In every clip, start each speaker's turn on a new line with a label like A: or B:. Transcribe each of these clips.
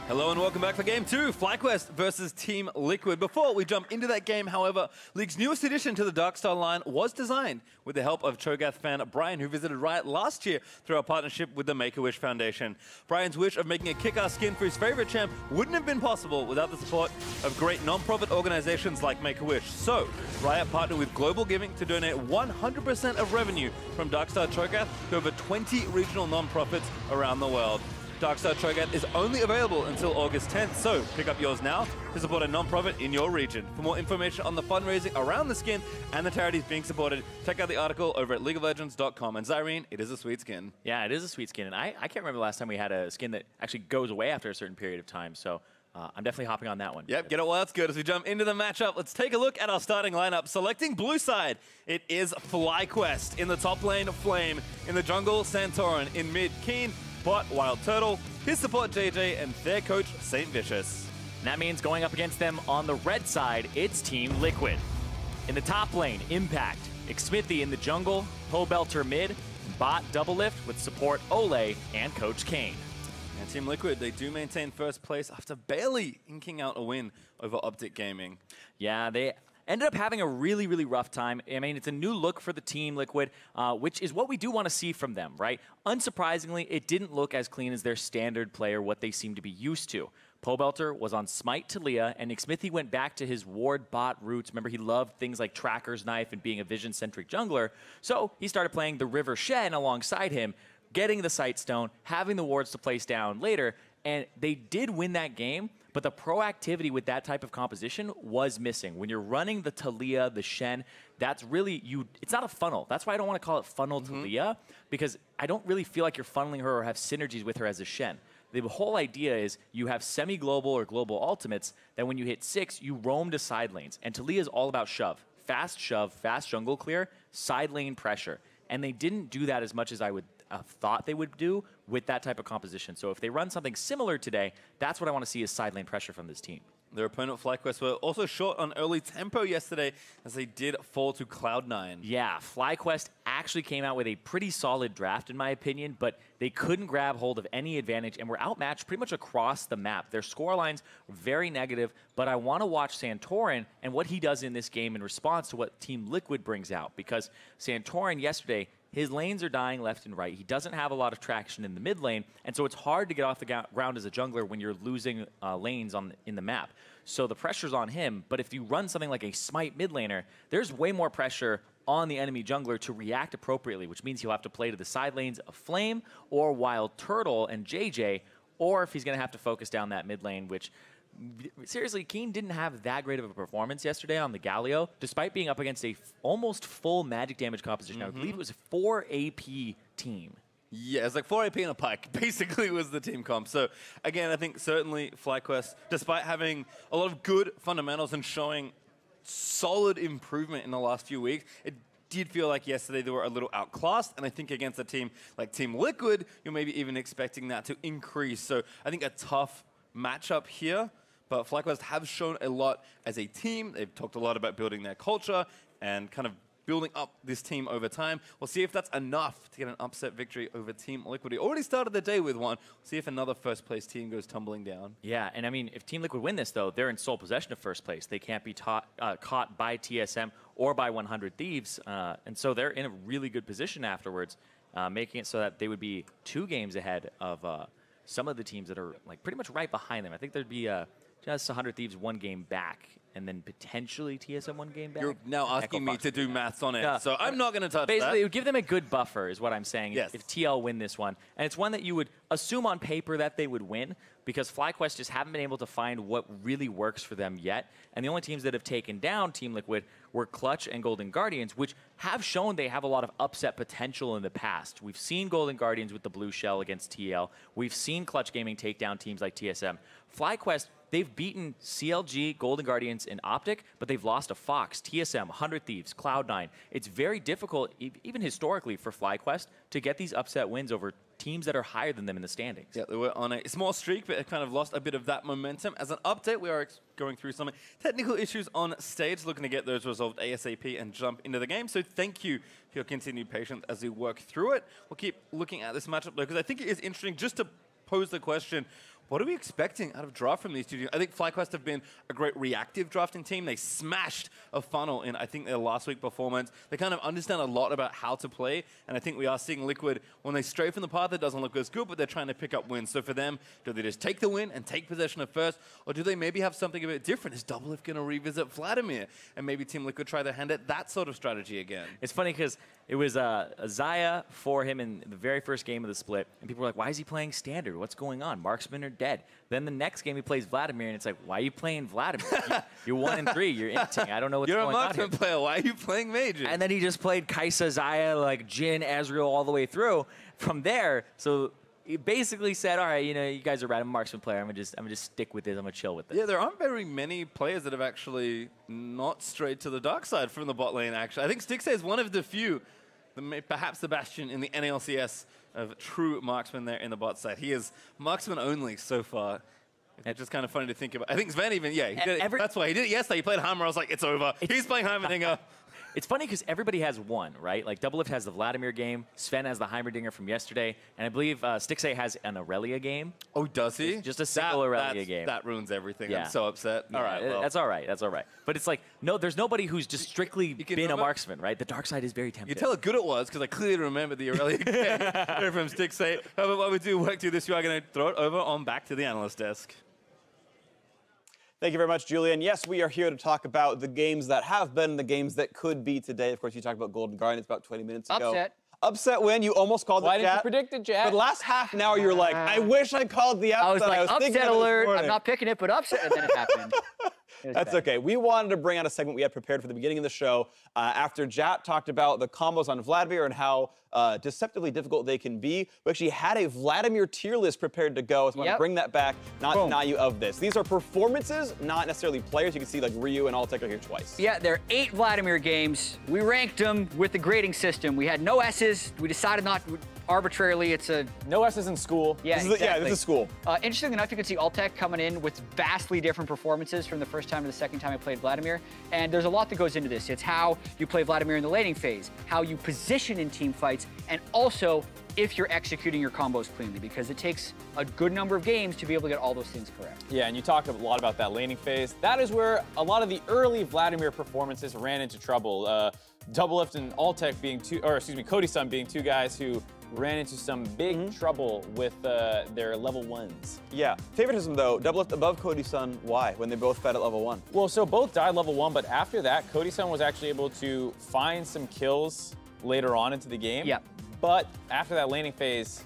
A: Hello and welcome back for Game 2, FlyQuest versus Team Liquid. Before we jump into that game, however, League's newest addition to the Darkstar line was designed with the help of Cho'Gath fan Brian, who visited Riot last year through our partnership with the Make-A-Wish Foundation. Brian's wish of making a kick-ass skin for his favorite champ wouldn't have been possible without the support of great non-profit organizations like Make-A-Wish. So, Riot partnered with Global Giving to donate 100% of revenue from Darkstar Cho'Gath to over 20 regional non-profits around the world. Darkstar Cho'Gath is only available until August 10th, so pick up yours now to support a non-profit in your region. For more information on the fundraising around the skin and the charities being supported, check out the article over at leagueoflegends.com. And Zyrene, it is a sweet skin.
B: Yeah, it is a sweet skin, and I can't remember the last time we had a skin that actually goes away after a certain period of time, so I'm definitely hopping on that one.
A: Yep, get it while it's good. As we jump into the matchup, let's take a look at our starting lineup. Selecting blue side, it is FlyQuest. In the top lane, Flame. In the jungle, Santorin. In mid, Keen. Bot, Wild Turtle. His support, JJ, and their coach, Saint Vicious.
B: And that means going up against them on the red side, it's Team Liquid. In the top lane, Impact. Xmithie in the jungle, Pobelter mid, bot double lift with support Ole and Coach Kane.
A: And Team Liquid, they do maintain first place after barely inking out a win over Optic Gaming.
B: Yeah, they ended up having a really, really rough time. I mean, it's a new look for the Team Liquid, which is what we do want to see from them, right? Unsurprisingly, it didn't look as clean as their standard player, what they seem to be used to. Pobelter was on Smite Taliyah, and Xmithie went back to his ward bot roots. Remember, he loved things like Tracker's Knife and being a vision-centric jungler, so he started playing the River Shen alongside him, getting the Sightstone, having the wards to place down later, and they did win that game, but the proactivity with that type of composition was missing. When you're running the Taliyah, the Shen, that's really, it's not a funnel. That's why I don't want to call it funnel Taliyah, because I don't really feel like you're funneling her or have synergies with her as a Shen. The whole idea is you have semi-global or global ultimates that when you hit 6, you roam to side lanes. And Taliyah is all about shove, fast jungle clear, side lane pressure. And they didn't do that as much as I would thought they would do with that type of composition. So if they run something similar today, that's what I want to see is side lane pressure from this team.
A: Their opponent, FlyQuest, were also short on early tempo yesterday as they did fall to Cloud9.
B: Yeah, FlyQuest actually came out with a pretty solid draft, in my opinion, but they couldn't grab hold of any advantage and were outmatched pretty much across the map. Their score lines were very negative, but I want to watch Santorin and what he does in this game in response to what Team Liquid brings out, because Santorin yesterday, his lanes are dying left and right. He doesn't have a lot of traction in the mid lane, and so it's hard to get off the ground as a jungler when you're losing lanes in the map. So the pressure's on him, but if you run something like a Smite mid laner, there's way more pressure on the enemy jungler to react appropriately, which means he'll have to play to the side lanes of Flame or Wild Turtle and JJ, or if he's going to have to focus down that mid lane, which seriously, Keen didn't have that great of a performance yesterday on the Galio, despite being up against a almost full magic damage composition. I believe it was a 4 AP team.
A: Yeah, it's like 4 AP and a Pike, basically, was the team comp. So, again, I think certainly FlyQuest, despite having a lot of good fundamentals and showing solid improvement in the last few weeks, it did feel like yesterday they were a little outclassed, and I think against a team like Team Liquid, you're maybe even expecting that to increase. So, I think a tough matchup here. But FlyQuest have shown a lot as a team. They've talked a lot about building their culture and kind of building up this team over time. We'll see if that's enough to get an upset victory over Team Liquid. We already started the day with one. We'll see if another first-place team goes tumbling down.
B: Yeah, and I mean, if Team Liquid win this, though, they're in sole possession of first place. They can't be caught by TSM or by 100 Thieves, and so they're in a really good position afterwards, making it so that they would be 2 games ahead of some of the teams that are like pretty much right behind them. I think there'd be just 100 Thieves 1 game back, and then potentially TSM 1 game back.
A: You're now asking me to do maths on it, so I'm not going to touch that.
B: Basically, it would give them a good buffer, is what I'm saying,
A: yes,
B: if TL win this one. And it's one that you would assume on paper that they would win, because FlyQuest just haven't been able to find what really works for them yet. And the only teams that have taken down Team Liquid were Clutch and Golden Guardians, which have shown they have a lot of upset potential in the past. We've seen Golden Guardians with the blue shell against TL. We've seen Clutch Gaming take down teams like TSM. FlyQuest, they've beaten CLG, Golden Guardians, and Optic, but they've lost to Fox, TSM, 100 Thieves, Cloud9. It's very difficult, even historically, for FlyQuest to get these upset wins over teams that are higher than them in the standings.
A: Yeah, they were on a small streak, but it kind of lost a bit of that momentum. As an update, we are going through some technical issues on stage, looking to get those resolved ASAP and jump into the game. So thank you for your continued patience as we work through it. We'll keep looking at this matchup, though, because I think it is interesting just to pose the question, What are we expecting out of draft from these two teams? I think FlyQuest have been a great reactive drafting team. They smashed a funnel in, I think, their last week performance. They kind of understand a lot about how to play, and I think we are seeing Liquid, when they stray from the path, it doesn't look as good, but they're trying to pick up wins. So for them, do they just take the win and take possession of first, or do they maybe have something a bit different? Is Doublelift going to revisit Vladimir, and maybe Team Liquid try to hand it that sort of strategy again? It's
B: funny because it was a Xayah for him in the very first game of the split, and people were like, why is he playing standard? What's going on? Marksmen are dead. Then the next game he plays Vladimir, and it's like, why are you playing Vladimir? You're 1-3. You're inting. I don't know what's going on.
A: You're a marksman player. Why are you playing Major?
B: And then he just played Kai'Sa, Xayah, like Jhin, Ezreal all the way through. From there, so he basically said, all right, you know, you guys are right. I'm a marksman player. I'm gonna just stick with this. I'm gonna chill with this.
A: Yeah, there aren't very many players that have actually not strayed to the dark side from the bot lane, actually. I think Stixxay is one of the few, perhaps the bastion in the NLCS of true marksman there in the bot side. He is marksman only so far. It's just kind of funny to think about. I think Sven even, yeah, he did it. That's why he did it yesterday. He played Hammer. I was like, it's over. He's playing Heimerdinger.
B: It's funny because everybody has one, right? Like Doublelift has the Vladimir game, Sven has the Heimerdinger from yesterday, and I believe Stixxay has an Aurelia game.
A: Oh, does he?
B: Just a single Aurelia game.
A: That ruins everything. Yeah. I'm so upset.
B: Yeah,
A: all right, well.
B: That's all right. That's all right. But it's like, no, there's nobody who's just strictly been a marksman, right? The dark side is very tempting.
A: You tell how good it was because I clearly remember the Aurelia game from Stixxay. However, while we do work through this, we are going to throw it over on back to the analyst desk.
C: Thank you very much, Julian. Yes, we are here to talk about the games that have been, the games that could be today. Of course, you talked about Golden Guardians about 20 minutes ago.
D: Upset.
C: Upset win. You almost called
D: Why
C: it,
D: didn't you predict it, Jet?
C: For the last half an hour, you were like, I wish I called the upset.
D: I was like, upset alert. I'm
C: not
D: not picking it, but upset, and then it happened.
C: That's okay. We wanted to bring out a segment we had prepared for the beginning of the show after Jat talked about the combos on Vladimir and how deceptively difficult they can be. We actually had a Vladimir tier list prepared to go. So I want to bring that back, not deny you of this. These are performances, not necessarily players. You can see like Ryu and Alltech are here twice.
D: Yeah, there are 8 Vladimir games. We ranked them with the grading system. We had no S's. We decided not arbitrarily. It's a
E: no S's in school.
D: Yeah,
C: exactly. Yeah, this is school.
D: Interestingly enough, you can see Alltech coming in with vastly different performances from the first time to the second time I played Vladimir. And there's a lot that goes into this. It's how you play Vladimir in the laning phase, how you position in team fights, and also if you're executing your combos cleanly, because it takes a good number of games to be able to get all those things correct.
E: Yeah, and you talked a lot about that laning phase. That is where a lot of the early Vladimir performances ran into trouble. Doublelift and Alltech being Cody Sun being two guys who ran into some big trouble with their level 1s.
C: Yeah. Favoritism, though. Doublelift above Cody Sun. Why? When they both fed at level 1.
E: Well, so both died level 1, but after that, Cody Sun was actually able to find some kills later on into the game.
D: Yeah.
E: But after that laning phase,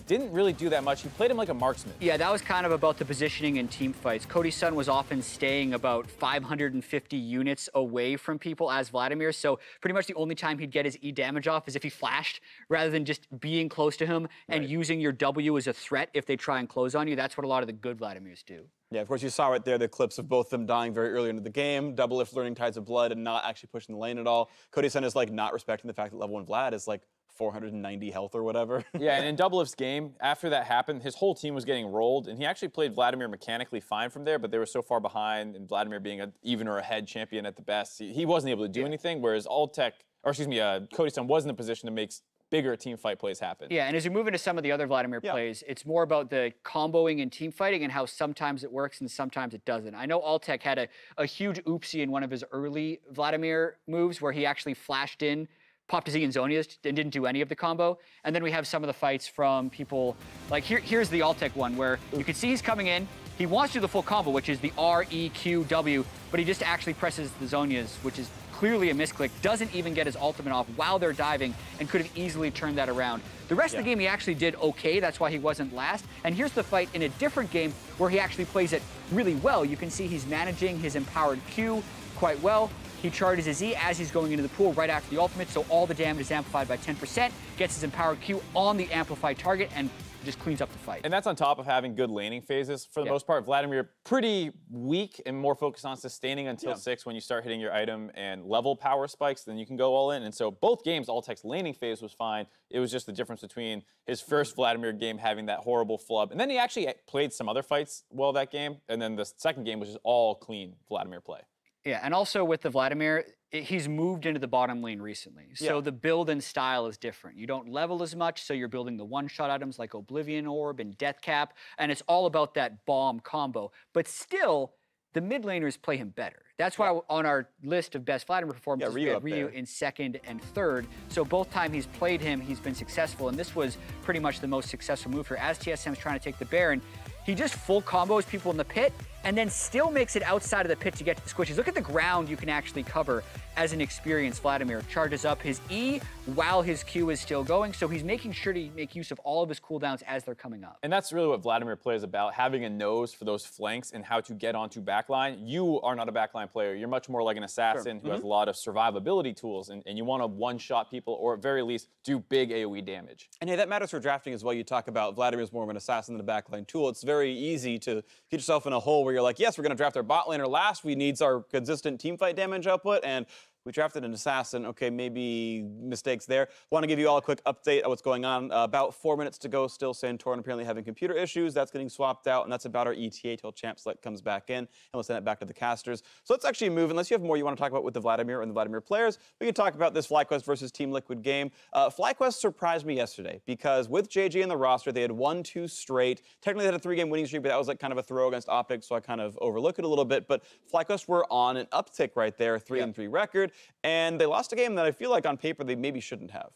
E: didn't really do that much. He played him like a marksman.
D: Yeah, that was kind of about the positioning in team fights. Cody Sun was often staying about 550 units away from people as Vladimir, so pretty much the only time he'd get his E damage off is if he flashed, rather than just being close to him and using your W as a threat if they try and close on you. That's what a lot of the good Vladimirs do.
C: Yeah, of course, you saw right there the clips of both them dying very early into the game. Doublelift learning Tides of Blood and not actually pushing the lane at all. Cody Sun is like not respecting the fact that level 1 Vlad is like 490 health or whatever.
E: Yeah, and in Doublelift's game, after that happened, his whole team was getting rolled, and he actually played Vladimir mechanically fine from there, but they were so far behind, and Vladimir being an even or ahead champion at the best, he wasn't able to do anything, whereas Cody Sun was in a position to make bigger team fight plays happen.
D: Yeah, and as we move into some of the other Vladimir plays, it's more about the comboing and team fighting and how sometimes it works and sometimes it doesn't. I know Alltech had a huge oopsie in one of his early Vladimir moves where he actually flashed in, popped his E and Zhonya's and didn't do any of the combo. And then we have some of the fights from people, like here's the Alltech one where you can see he's coming in, he wants to do the full combo, which is the R, E, Q, W, but he just actually presses the Zhonya's, which is clearly a misclick, doesn't even get his ultimate off while they're diving, and could have easily turned that around. The rest of the game he actually did okay, that's why he wasn't last. And here's the fight in a different game where he actually plays it really well. You can see he's managing his empowered Q quite well. He charges his E as he's going into the pool right after the ultimate, so all the damage is amplified by 10%, gets his empowered Q on the amplified target, and just cleans up the fight.
E: And that's on top of having good laning phases. For the most part, Vladimir pretty weak and more focused on sustaining until 6 when you start hitting your item and level power spikes, then you can go all in. And so both games, Alltech's laning phase was fine. It was just the difference between his first Vladimir game having that horrible flub. And then he actually played some other fights well that game. And then the second game was just all clean Vladimir play.
D: Yeah, and also with the Vladimir, he's moved into the bottom lane recently. So the build and style is different. You don't level as much, so you're building the one-shot items like Oblivion Orb and Death Cap, and it's all about that bomb combo. But still, the mid laners play him better. That's why on our list of best Vladimir performances, we have Ryu in second and third. So both time he's played him, he's been successful, and this was pretty much the most successful move for as TSM's trying to take the Baron. He just full combos people in the pit and then still makes it outside of the pit to get to the squishies. Look at the ground you can actually cover as an experienced Vladimir. Charges up his E while his Q is still going, so he's making sure to make use of all of his cooldowns as they're coming up.
E: And that's really what Vladimir plays about, having a nose for those flanks and how to get onto backline. You are not a backline player. You're much more like an assassin who has a lot of survivability tools, and you want to one-shot people or at very least do big AoE damage.
C: And hey, that matters for drafting as well. You talk about Vladimir's more of an assassin than a backline tool. It's very easy to get yourself in a hole where you're like, yes, we're going to draft our bot laner last. We need our consistent teamfight damage output, and we drafted an assassin. Okay, maybe mistakes there. Want to give you all a quick update on what's going on. About 4 minutes to go still. Santorin apparently having computer issues. That's getting swapped out, and that's about our ETA till Champ Select comes back in, and we'll send it back to the casters. So let's actually move, unless you have more you want to talk about with the Vladimir and the Vladimir players, we can talk about this FlyQuest versus Team Liquid game. FlyQuest surprised me yesterday because with JJ in the roster, they had won 2 straight. Technically, they had a 3-game winning streak, but that was like kind of a throw against Optics, so I kind of overlook it a little bit. But FlyQuest were on an uptick right there, 3-3 record. And they lost a game that I feel like on paper they maybe shouldn't have.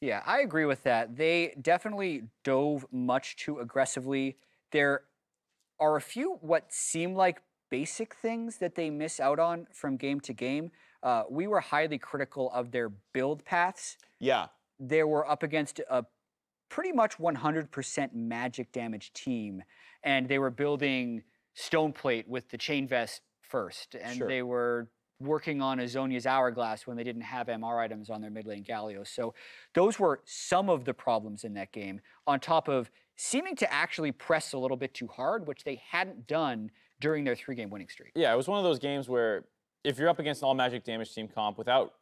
D: Yeah, I agree with that. They definitely dove much too aggressively. There are a few what seem like basic things that they miss out on from game to game. We were highly critical of their build paths.
C: Yeah.
D: They were up against a pretty much 100% magic damage team, and they were building Stoneplate with the Chain Vest first, and they were working on Azonia's Hourglass when they didn't have MR items on their mid lane Galio. So those were some of the problems in that game, on top of seeming to actually press a little bit too hard, which they hadn't done during their 3-game winning streak.
E: Yeah, it was one of those games where if you're up against an all magic damage team comp without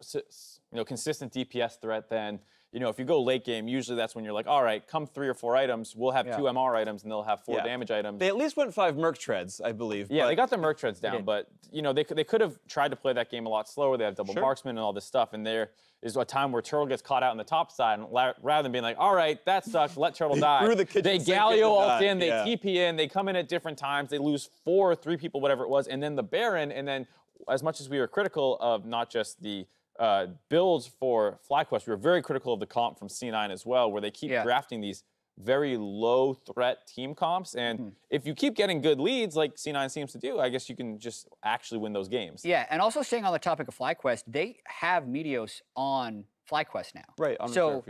E: consistent DPS threat, then if you go late game, usually that's when you're like, all right, come 3 or 4 items, we'll have 2 MR items and they'll have 4 damage items.
C: They at least went 5 Merc Treads, I believe.
E: Yeah, they got the Merc Treads down, but they could have tried to play that game a lot slower. They have double marksman and all this stuff, and there is a time where Turtle gets caught out on the top side, and rather than being like, all right, that sucks, let Turtle die, they Galio ult in, they TP in, they come in at different times, they lose 4 or 3 people, whatever it was, and then the Baron, and then as much as we were critical of not just the builds for FlyQuest, we were very critical of the comp from C9 as well, where they keep drafting these very low threat team comps. And if you keep getting good leads like C9 seems to do, I guess you can just actually win those games.
D: Yeah, and also staying on the topic of FlyQuest, they have Meteos on FlyQuest now.
C: Right, on reserve,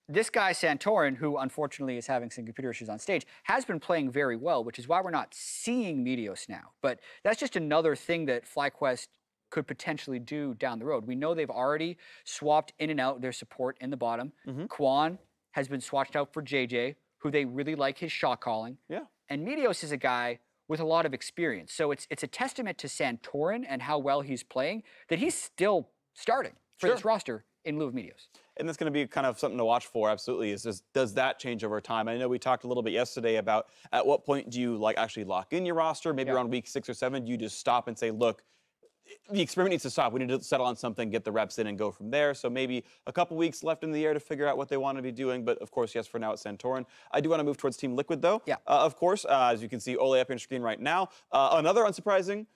D: this guy, Santorin, who unfortunately is having some computer issues on stage, has been playing very well, which is why we're not seeing Meteos now. But that's just another thing that FlyQuest could potentially do down the road. We know they've already swapped in and out their support in the bottom. Quan has been swatched out for JJ, who they really like his shot calling.
C: Yeah.
D: And Meteos is a guy with a lot of experience. So it's a testament to Santorin and how well he's playing that he's still starting for this roster in lieu of Meteos.
C: And that's going to be kind of something to watch for, absolutely, is just, does that change over time? I know we talked a little bit yesterday about at what point do you actually lock in your roster? Maybe around week 6 or 7, do you just stop and say, look, the experiment needs to stop. We need to settle on something, get the reps in, and go from there. So maybe a couple weeks left in the year to figure out what they want to be doing. But of course, yes, for now it's Santorin. I do want to move towards Team Liquid, though. Yeah. Of course, as you can see, Ole up on your screen right now. Another unsurprising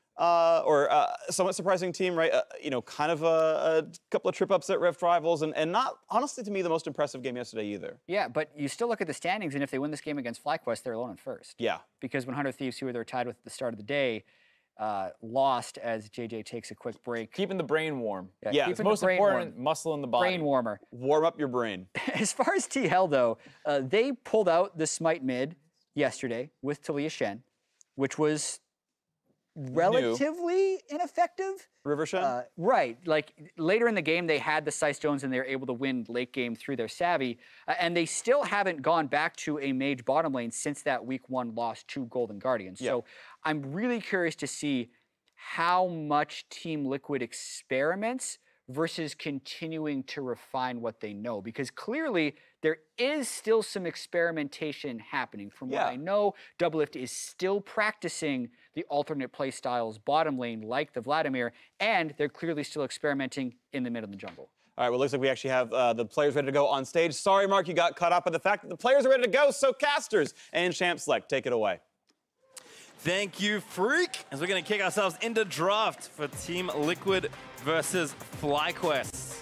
C: somewhat surprising team, right? Kind of a couple of trip-ups at Rift Rivals, and not, honestly, to me, the most impressive game yesterday either.
D: Yeah, but you still look at the standings, and if they win this game against FlyQuest, they're alone in first.
C: Yeah.
D: Because 100 Thieves, who they're tied with at the start of the day, lost as JJ takes a quick break.
E: Keeping the brain warm.
C: Yeah,
E: it's the most important muscle in the body.
D: Brain warmer.
C: Warm up your brain.
D: As far as T-Hell, though, they pulled out the Smite mid yesterday with Talia Shen, which was relatively ineffective.
C: River Shen?
D: Right. Like, later in the game, they had the Scythe Stones, and they were able to win late game through their Savvy. And they still haven't gone back to a mage bottom lane since that week 1 loss to Golden Guardians. So I'm really curious to see how much Team Liquid experiments versus continuing to refine what they know? Because clearly there is still some experimentation happening. From what I know, Doublelift is still practicing the alternate play styles bottom lane like the Vladimir, and they're clearly still experimenting in the mid of the jungle.
C: All right, well, it looks like we actually have the players ready to go on stage. Sorry, Mark, you got caught up in the fact that the players are ready to go, so casters and Champ Select, take it away.
A: Thank you, Freak, as we're going to kick ourselves into draft for Team Liquid versus FlyQuest.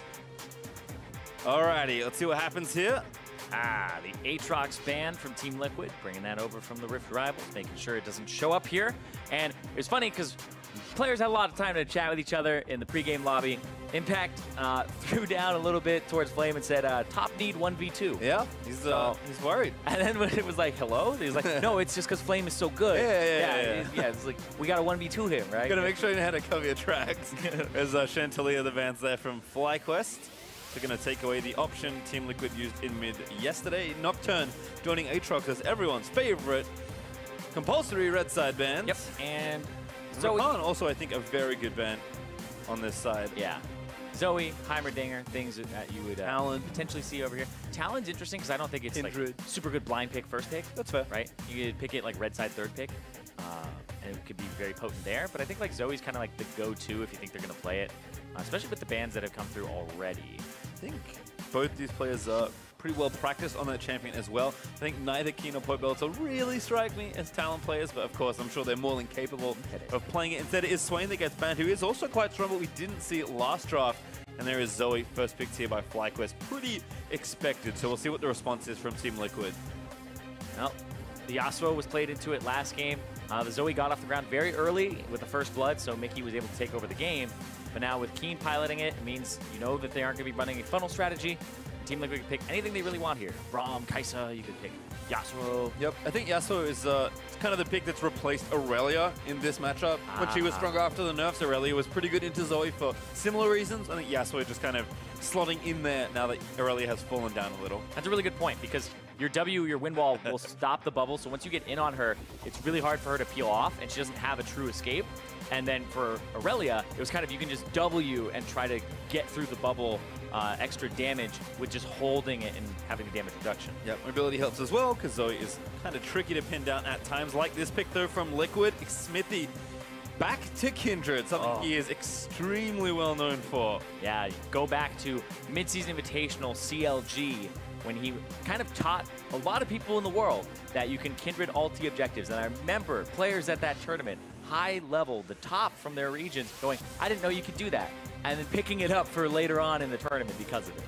A: Alrighty, let's see what happens here.
B: The Aatrox ban from Team Liquid, bringing that over from the Rift Rivals, making sure it doesn't show up here. And it's funny because players had a lot of time to chat with each other in the pregame lobby. Impact threw down a little bit towards Flame and said, top need 1v2.
A: Yeah, he's worried.
B: And then when it was like, hello? He was like, no, it's just because Flame is so good.
A: Yeah,
B: it's like, we got to 1v2 him, right?
A: Gotta make sure you know how to cover your tracks. There's Chantelia, the Vans there from FlyQuest. They're going to take away the option Team Liquid used in mid yesterday. Nocturne joining Aatrox as everyone's favorite compulsory red side band.
B: Yep, and
A: Zoe also, I think, a very good band on this side.
B: Yeah. Zoe, Heimerdinger, things that you would potentially see over here. Talon's interesting because I don't think it's like super good blind pick first pick.
A: That's fair.
B: Right? You could pick it like red side third pick, and it could be very potent there. But I think like Zoe's kind of like the go-to if you think they're going to play it, especially with the bans that have come through already.
A: I think both these players are pretty well practiced on that champion as well. I think neither Keen or Point Belter really strike me as Talon players, but of course I'm sure they're more than capable of playing it. Instead it is Swain that gets banned, who is also quite strong, but we didn't see it last draft. And there is Zoe, first picked here by FlyQuest. Pretty expected, so we'll see what the response is from Team Liquid.
B: Well, the Yasuo was played into it last game. The Zoe got off the ground very early with the first blood, so Mickey was able to take over the game. But now with Keen piloting it, it means you know that they aren't going to be running a funnel strategy. Team Liquid can pick anything they really want here. Braum, Kai'Sa, you could pick Yasuo.
A: Yep, I think Yasuo is kind of the pick that's replaced Aurelia in this matchup. When she was stronger after the nerfs, Aurelia was pretty good into Zoe for similar reasons. I think Yasuo just kind of slotting in there now that Aurelia has fallen down a little.
B: That's a really good point because your W, your wind wall, will stop the bubble. So once you get in on her, it's really hard for her to peel off, and she doesn't have a true escape. And then for Aurelia, it was kind of you can just W and try to get through the bubble extra damage with just holding it and having the damage reduction.
A: Yep, mobility helps as well because Zoe is kind of tricky to pin down at times. Like this pick though from Liquid, Smithy back to Kindred, something he is extremely well known for.
B: Yeah, go back to Mid-Season Invitational CLG when he kind of taught a lot of people in the world that you can Kindred ulti objectives. And I remember players at that tournament, high level, the top from their regions, going, I didn't know you could do that. And then picking it up for later on in the tournament because of it.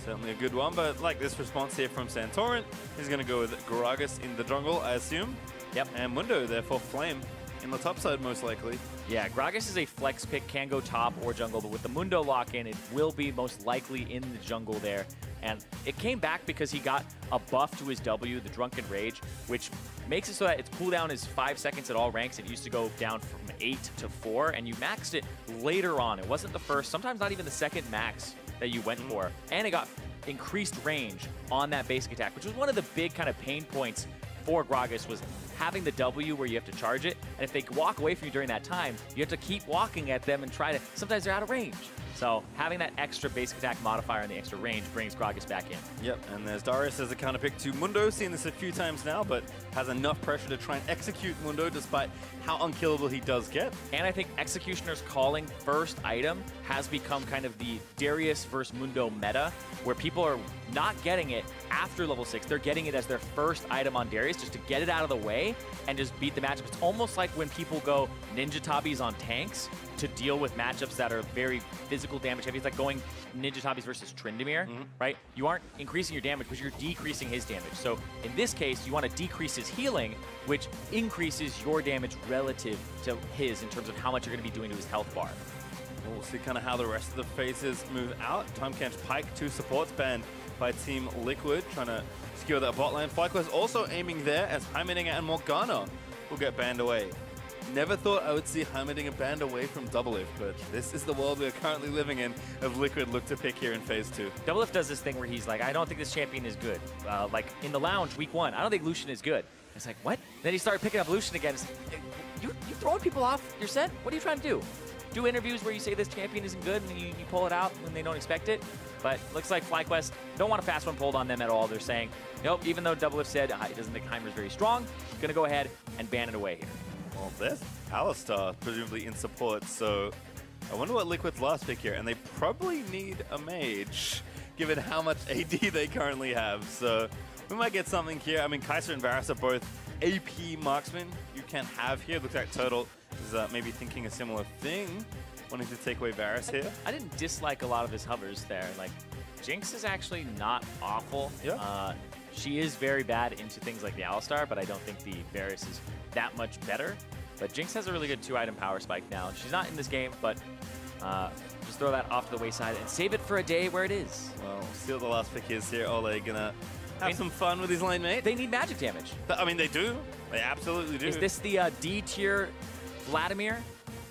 A: Certainly a good one, but like this response here from Santorin, he's going to go with Gragas in the jungle, I assume.
B: Yep.
A: And Mundo, therefore Flame in the top side, most likely.
B: Yeah, Gragas is a flex pick, can go top or jungle, but with the Mundo lock-in, it will be most likely in the jungle there. And it came back because he got a buff to his W, the Drunken Rage, which makes it so that its cooldown is 5 seconds at all ranks. It used to go down from 8 to 4, and you maxed it later on. It wasn't the first, sometimes not even the second max that you went for. And it got increased range on that basic attack, which was one of the big kind of pain points for Gragas, was having the W where you have to charge it. And if they walk away from you during that time, you have to keep walking at them and try to, sometimes they're out of range. So having that extra basic attack modifier and the extra range brings Gragas back in.
A: Yep, and there's Darius as a counter pick to Mundo, seen this a few times now, but has enough pressure to try and execute Mundo despite how unkillable he does get.
B: And I think Executioner's calling first item has become kind of the Darius versus Mundo meta, where people are not getting it after level 6. They're getting it as their first item on Darius just to get it out of the way and just beat the matchup. It's almost like when people go Ninja Tabis on tanks to deal with matchups that are very physical damage heavy. It's like going Ninja Tabis versus Tryndamere, right? You aren't increasing your damage because you're decreasing his damage. So in this case, you want to decrease his healing, which increases your damage relative to his in terms of how much you're going to be doing to his health bar.
A: We'll see kind of how the rest of the phases move out. Time Canch Pike, 2 supports banned by Team Liquid, trying to secure that bot lane. FlyQuest also aiming there as Heimerdinger and Morgana will get banned away. Never thought I would see Heimerdinger banned away from Doublelift, but this is the world we're currently living in of Liquid look to pick here in Phase 2.
B: Doublelift does this thing where he's like, I don't think this champion is good. Like in the lounge, week 1, I don't think Lucian is good. It's like, what? Then he started picking up Lucian again. It's like, you throwing people off your set? What are you trying to do? do interviews where you say this champion isn't good and then you pull it out when they don't expect it. But looks like FlyQuest don't want a fast one pulled on them at all. They're saying, nope, even though Doublelift said he doesn't think Heimer's very strong, going to go ahead and ban it away here.
A: Well, there's Alistar, presumably in support, so I wonder what Liquid's last pick here. And they probably need a mage, given how much AD they currently have. So we might get something here. I mean, Kaiser and Varus are both AP marksmen you can have here. Looks like Turtle is maybe thinking a similar thing, wanting to take away Varus here.
B: I didn't dislike a lot of his hovers there. Like, Jinx is actually not awful.
A: Yeah.
B: She is very bad into things like the Alistar, but I don't think the Varus is that much better. But Jinx has a really good 2-item power spike now. She's not in this game, but just throw that off to the wayside and save it for a day where it is.
A: Well, we'll see what the last pick is here. Ole gonna have some fun with his lane mate.
B: They need magic damage.
A: I mean, they do. They absolutely do.
B: Is this the D-tier Vladimir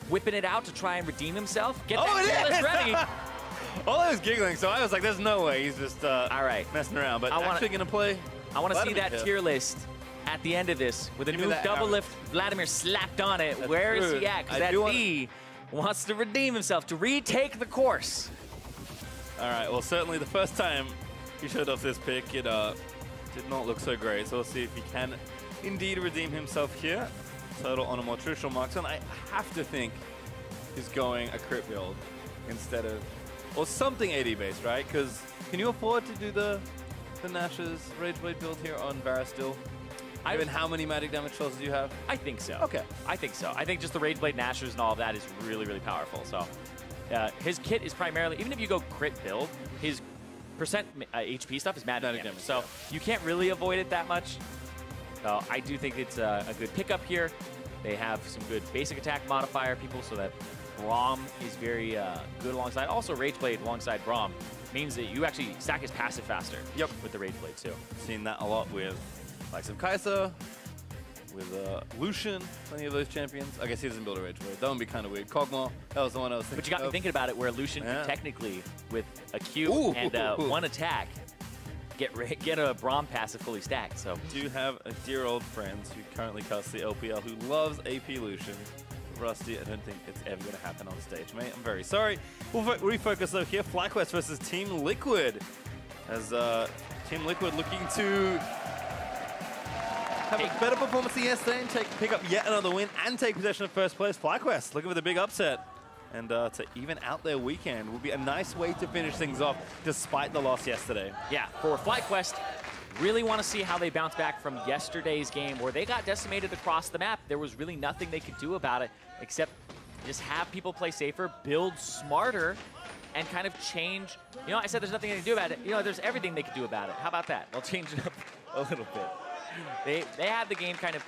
B: whipping it out to try and redeem himself? Get that tier list ready.
A: Ole was giggling, so I was like, there's no way he's just
B: all right,
A: messing around. But actually going to play.
B: I want to see that tier list at the end of this with a new Doublelift Vladimir slapped on it. Where is he at? Because that V wants to redeem himself, to retake the course.
A: All right, well, certainly the first time he showed off this pick, it did not look so great. So we'll see if he can indeed redeem himself here. Turtle on a more traditional marksman. I have to think he's going a crit build instead of, or something AD based, right? Because can you afford to do the Nash's Rageblade build here on Varus still? Given how many magic damage sources you have?
B: I think so.
A: Okay.
B: I think so. I think just the Rageblade Nashers and all of that is really, really powerful. So his kit is primarily, even if you go crit build, his percent HP stuff is magic damage. So you can't really avoid it that much. So I do think it's a good pickup here. They have some good basic attack modifier people so that Braum is very good alongside. Also, Rageblade alongside Braum means that you actually stack his passive faster.
A: Yep.
B: With the Rageblade too.
A: Seen that a lot with likes of Kai'Sa, with Lucian, plenty of those champions. I guess he doesn't build a Rageblade. That would be kind of weird. Kog'Maw, that was the one I was thinking
B: But you got me thinking about it, where Lucian could technically, with a Q and one attack, get a Braum passive fully stacked. So
A: do have a dear old friend who currently casts the LPL who loves AP Lucian. Rusty, I don't think it's ever going to happen on stage, mate. I'm very sorry. We'll refocus though here. FlyQuest versus Team Liquid. As Team Liquid looking to have a better performance than yesterday and pick up yet another win and take possession of first place. FlyQuest looking for the big upset. And to even out their weekend will be a nice way to finish things off despite the loss yesterday.
B: Yeah, for FlyQuest, really want to see how they bounce back from yesterday's game where they got decimated across the map. There was really nothing they could do about it except just have people play safer, build smarter, and kind of change. You know, I said there's nothing they can do about it. You know, there's everything they could do about it. How about that? They'll change it up a little bit. They had the game kind of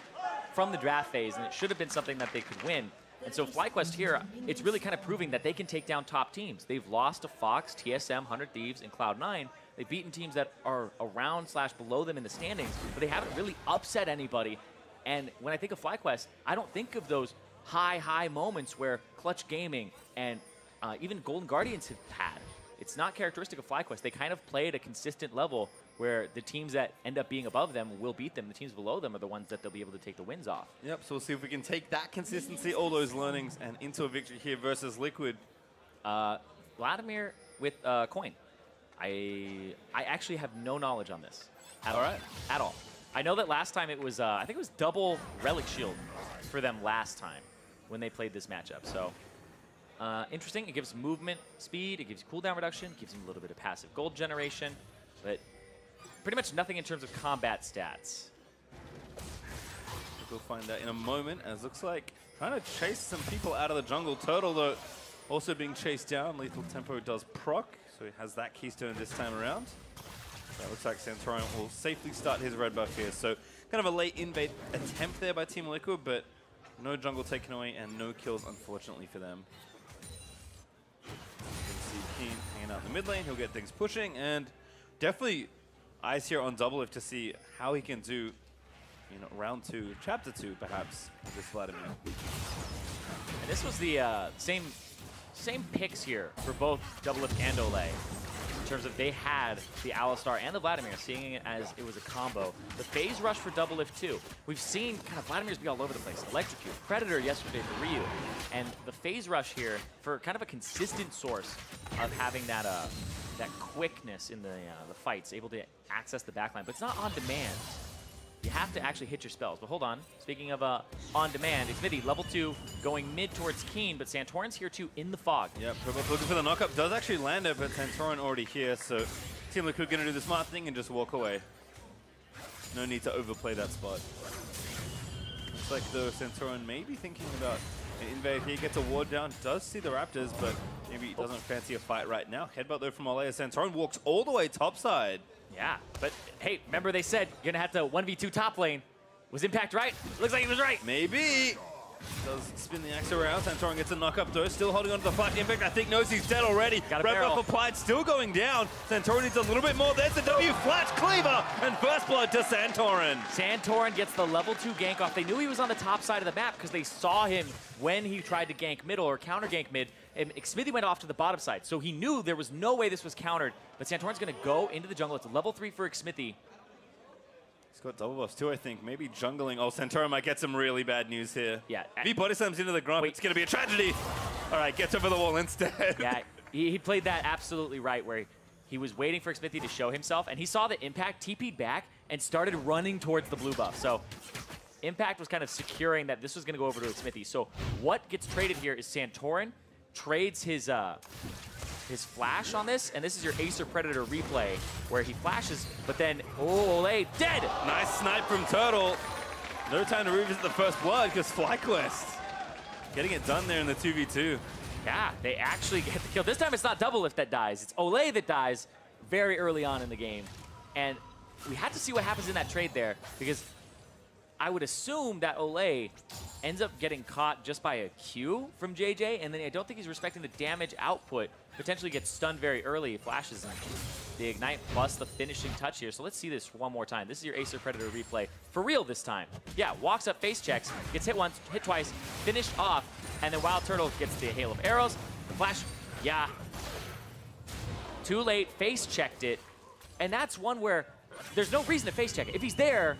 B: from the draft phase, and it should have been something that they could win. And so FlyQuest here, it's really kind of proving that they can take down top teams. They've lost to Fox, TSM, 100 Thieves, and Cloud9. They've beaten teams that are around/below them in the standings, but they haven't really upset anybody. And when I think of FlyQuest, I don't think of those high moments where Clutch Gaming and even Golden Guardians have had. It's not characteristic of FlyQuest. They kind of play at a consistent level where the teams that end up being above them will beat them. The teams below them are the ones that they'll be able to take the wins off.
A: Yep, so we'll see if we can take that consistency, all those learnings, and into a victory here versus Liquid.
B: Vladimir with Coin. I actually have no knowledge on this. At all. I know that last time it was, I think it was double Relic Shield for them last time when they played this matchup. So interesting. It gives movement speed. It gives cooldown reduction. It gives them a little bit of passive gold generation. But pretty much nothing in terms of combat stats.
A: We'll find that in a moment, as looks like trying to chase some people out of the jungle. Turtle, though, also being chased down. Lethal Tempo does proc, so he has that keystone this time around. So it looks like Santorum will safely start his red buff here. So kind of a late invade attempt there by Team Liquid, but no jungle taken away and no kills, unfortunately, for them. You can see Keen hanging out in the mid lane. He'll get things pushing, and definitely eyes here on Doublelift to see how he can do, you know, round 2, chapter 2, perhaps, with this Vladimir.
B: And this was the same picks here for both Doublelift and Ole in terms of they had the Alistar and the Vladimir, seeing it as it was a combo. The phase rush for double lift too. We've seen kind of Vladimir's be all over the place. Electrocute, Predator yesterday for Ryu. And the phase rush here for kind of a consistent source of having that that quickness in the fights, able to access the backline, but it's not on demand. You have to actually hit your spells. But hold on, speaking of on demand, it's Smithy, level 2, going mid towards Keen, but Santorin's here too in the fog.
A: Yep, looking for the knockup, does actually land it, but Santorin already here, so Team Liquid gonna do the smart thing and just walk away. No need to overplay that spot. Looks like though Santorin may be thinking about an invade here, gets a ward down, does see the Raptors, but maybe he doesn't fancy a fight right now. Headbutt though from Ole as Santorin walks all the way topside.
B: Yeah, but hey, remember they said you're gonna have to 1v2 top lane. Was Impact right? Looks like he was right.
A: Maybe. Does spin the axe around. Santorin gets a knock-up though. Still holding on to the fight. Impact, I think, knows he's dead already.
B: Got a
A: Red
B: barrel.
A: buff applied, still going down. Santorin needs a little bit more. There's the W flash cleaver, and first blood to Santorin.
B: Santorin gets the level 2 gank off. They knew he was on the top side of the map because they saw him when he tried to gank middle or counter gank mid. And Smithy went off to the bottom side, so he knew there was no way this was countered. But Santorin's going to go into the jungle. It's a level 3 for Smithy.
A: He's got double buffs too, I think. Maybe jungling. Oh, Santorin might get some really bad news here.
B: Yeah.
A: If he body slams into the ground, it's going to be a tragedy. All right, gets over the wall instead.
B: Yeah, he played that absolutely right, where he was waiting for Smithy to show himself, and he saw the Impact TP'd back and started running towards the blue buff. So Impact was kind of securing that this was going to go over to Smithy. So what gets traded here is Santorin trades his flash on this, and this is your Acer Predator replay, where he flashes, but then, oh, Ole, dead!
A: Nice snipe from Turtle. No time to revisit the first blood, because FlyQuest getting it done there in the 2v2.
B: Yeah, they actually get the kill. This time it's not double lift that dies, it's Ole that dies very early on in the game. And we had to see what happens in that trade there, because I would assume that Ole ends up getting caught just by a Q from JJ, and then I don't think he's respecting the damage output. Potentially gets stunned very early, flashes and the ignite plus the finishing touch here. So let's see this one more time. This is your Acer Predator replay. For real this time. Yeah, walks up, face checks, gets hit once, hit twice, finished off, and then Wild Turtle gets the hail of arrows. The flash, yeah. Too late, face checked it. And that's one where there's no reason to face check it. If he's there,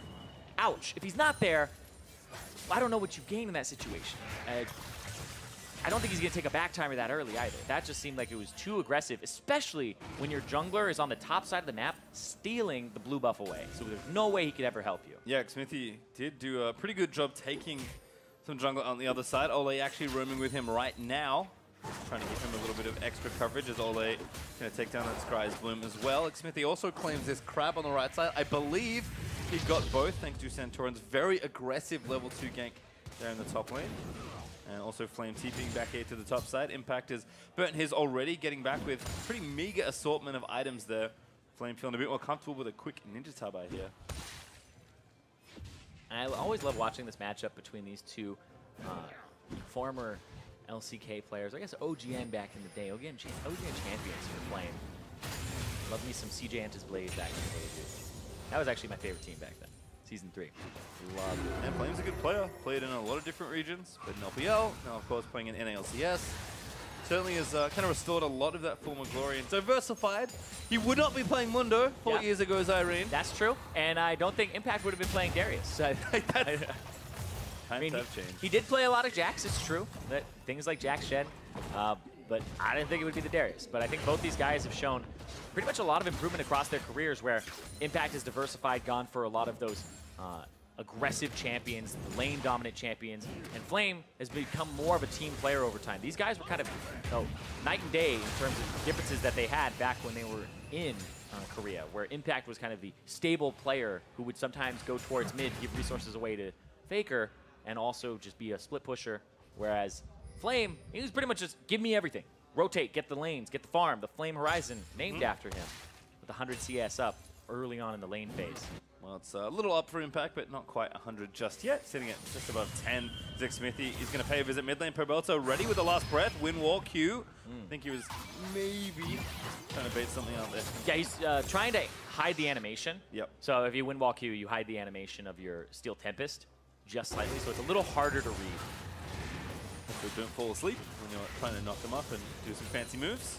B: ouch. If he's not there, I don't know what you gain in that situation. I don't think he's going to take a back timer that early either. That just seemed like it was too aggressive, especially when your jungler is on the top side of the map stealing the blue buff away. So there's no way he could ever help you.
A: Yeah, Smithy did do a pretty good job taking some jungle on the other side. Ole actually roaming with him right now, trying to give him a little bit of extra coverage as Ole going to take down that Scry's Bloom as well. Smithy also claims this crab on the right side. I believe he got both thanks to Santorin's very aggressive level 2 gank there in the top lane. And also Flame TPing back here to the top side. Impact has burnt his already, getting back with pretty meager assortment of items there. Flame feeling a bit more comfortable with a quick ninja tabi here.
B: I always love watching this matchup between these two former LCK players. I guess OGN back in the day. OGN champions for Flame. Love me some CJ Antis Blaze back in the day, dude. That was actually my favorite team back then. Season 3. Love it.
A: And Flame's a good player. Played in a lot of different regions. Played in LPL. Now, of course, playing in NALCS. Certainly has kind of restored a lot of that former glory and diversified. He would not be playing Mundo 4 years ago as Irene.
B: That's true. And I don't think Impact would have been playing Darius.
A: Times have changed.
B: He did play a lot of Jax, it's true. That things like Jax Shed. But I didn't think it would be the Darius. But I think both these guys have shown pretty much a lot of improvement across their careers, where Impact has diversified, gone for a lot of those aggressive champions, lane-dominant champions, and Flame has become more of a team player over time. These guys were kind of night and day in terms of differences that they had back when they were in Korea, where Impact was kind of the stable player who would sometimes go towards mid, give resources away to FLICKR, and also just be a split pusher, whereas Flame, he was pretty much just give me everything. Rotate, get the lanes, get the farm, the Flame Horizon, named after him, with 100 CS up early on in the lane phase.
A: Well, it's a little up for Impact, but not quite 100 just yet. Sitting at just above 10. Smithy is going to pay a visit mid lane. Perbalto ready with the last breath. Win wall Q. I think he was maybe trying to bait something out there.
B: Yeah, he's trying to hide the animation.
A: Yep.
B: So if you win wall Q, you hide the animation of your Steel Tempest just slightly, so it's a little harder to read.
A: So don't fall asleep when you're trying to knock them up and do some fancy moves.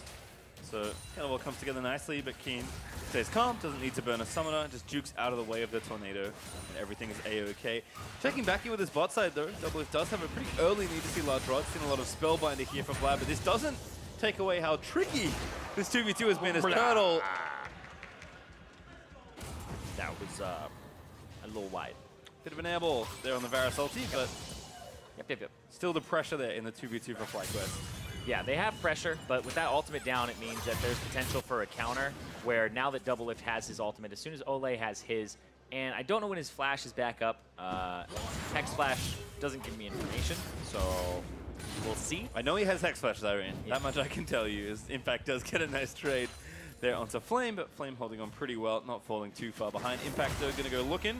A: So So kind of all comes together nicely, but Keen stays calm, doesn't need to burn a summoner, just jukes out of the way of the tornado, and everything is A-OK. Checking back in with his bot side though, Doublelift does have a pretty early need to see large rods, seen a lot of Spellbinder here for Vlad, but this doesn't take away how tricky this 2v2 has been as Turtle.
B: That was a little wide.
A: Bit of an airball there on the Varus ulti, but
B: Yep.
A: still the pressure there in the 2v2 for FlyQuest.
B: Yeah, they have pressure, but with that ultimate down, it means that there's potential for a counter, where now that Doublelift has his ultimate, as soon as Ole has his, and I don't know when his flash is back up, Hex Flash doesn't give me information, so we'll see.
A: I know he has Hex Flash, Irene. That much I can tell you. Is Impact does get a nice trade there onto Flame, but Flame holding on pretty well, not falling too far behind. Impact though going to go looking,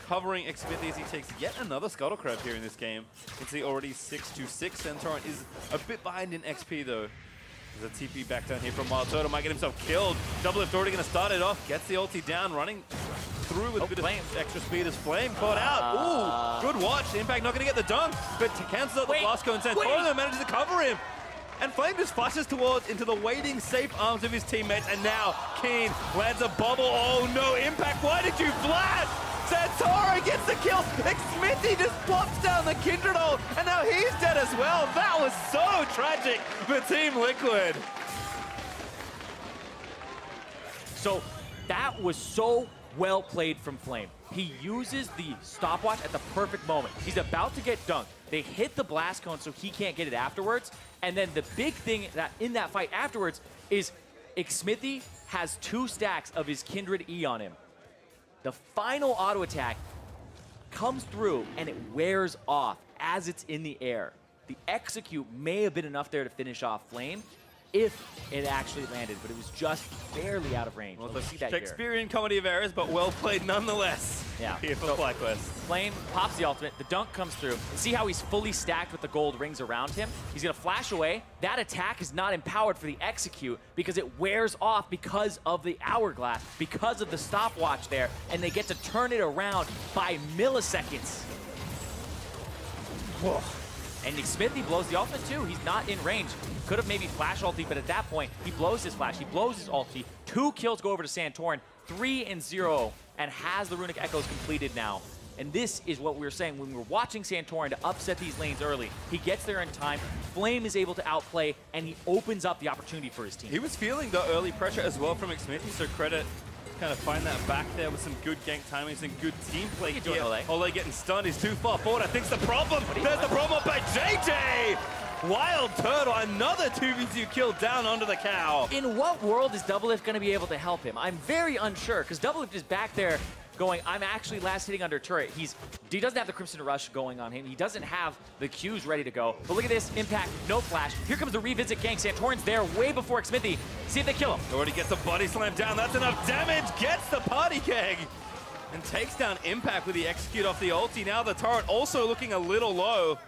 A: covering Xmith as he takes yet another Scuttle Crab here in this game. You can see already 6-6. Santorin is a bit behind in XP though. There's a TP back down here from Wild Turtle, might get himself killed. Doublelift already going to start it off, gets the ulti down, running through with a bit of extra speed as Flame caught out. Ooh, good watch. Impact not going to get the dunk, but cancels out the Blasco and Santorin manages to cover him. And Flame just flashes towards into the waiting safe arms of his teammates, and now Keen lands a bubble. Oh no, Impact, why did you flash? Santorin gets the kill. Xmithy just plops down the Kindred ult, and now he's dead as well. That was so tragic for Team Liquid.
B: So that was so well played from Flame. He uses the stopwatch at the perfect moment. He's about to get dunked. They hit the blast cone so he can't get it afterwards. And then the big thing that in that fight afterwards is Xmithy has 2 stacks of his Kindred E on him. The final auto attack comes through and it wears off as it's in the air. The execute may have been enough there to finish off Flame if it actually landed, but it was just barely out of range.
A: Well,
B: We'll
A: the
B: see that
A: Shakespearean comedy of errors, but well played nonetheless.
B: Yeah.
A: Here for
B: So,
A: FlyQuest.
B: Flame pops the ultimate, the dunk comes through, and see how he's fully stacked with the gold rings around him? He's gonna flash away. That attack is not empowered for the execute because it wears off because of the hourglass, because of the stopwatch there, and they get to turn it around by milliseconds. Whoa. And Xmithy blows the ultimate too. He's not in range. Could have maybe flash ulti, but at that point, he blows his flash, he blows his ulti. 2 kills go over to Santorin, 3-0, and has the Runic Echoes completed now. And this is what we were saying when we were watching Santorin to upset these lanes early. He gets there in time, Flame is able to outplay, and he opens up the opportunity for his team.
A: He was feeling the early pressure as well from Xmithy, so credit kind of find that back there with some good gank timing, some good team play here. Ole getting stunned, he's too far forward. I think's the problem. There's the problem by JJ! Wild Turtle, another 2v2 kill down onto the cow.
B: In what world is Doublelift going to be able to help him? I'm very unsure, because Doublelift is back there going, I'm actually last hitting under turret. He doesn't have the Crimson Rush going on him. He doesn't have the Qs ready to go. But look at this, Impact, no flash. Here comes the revisit gank. Santorin's there way before Xmithy. See if they kill him.
A: Already gets a body slam down. That's enough damage. Gets the party keg. And takes down Impact with the execute off the ulti. Now the turret also looking a little low.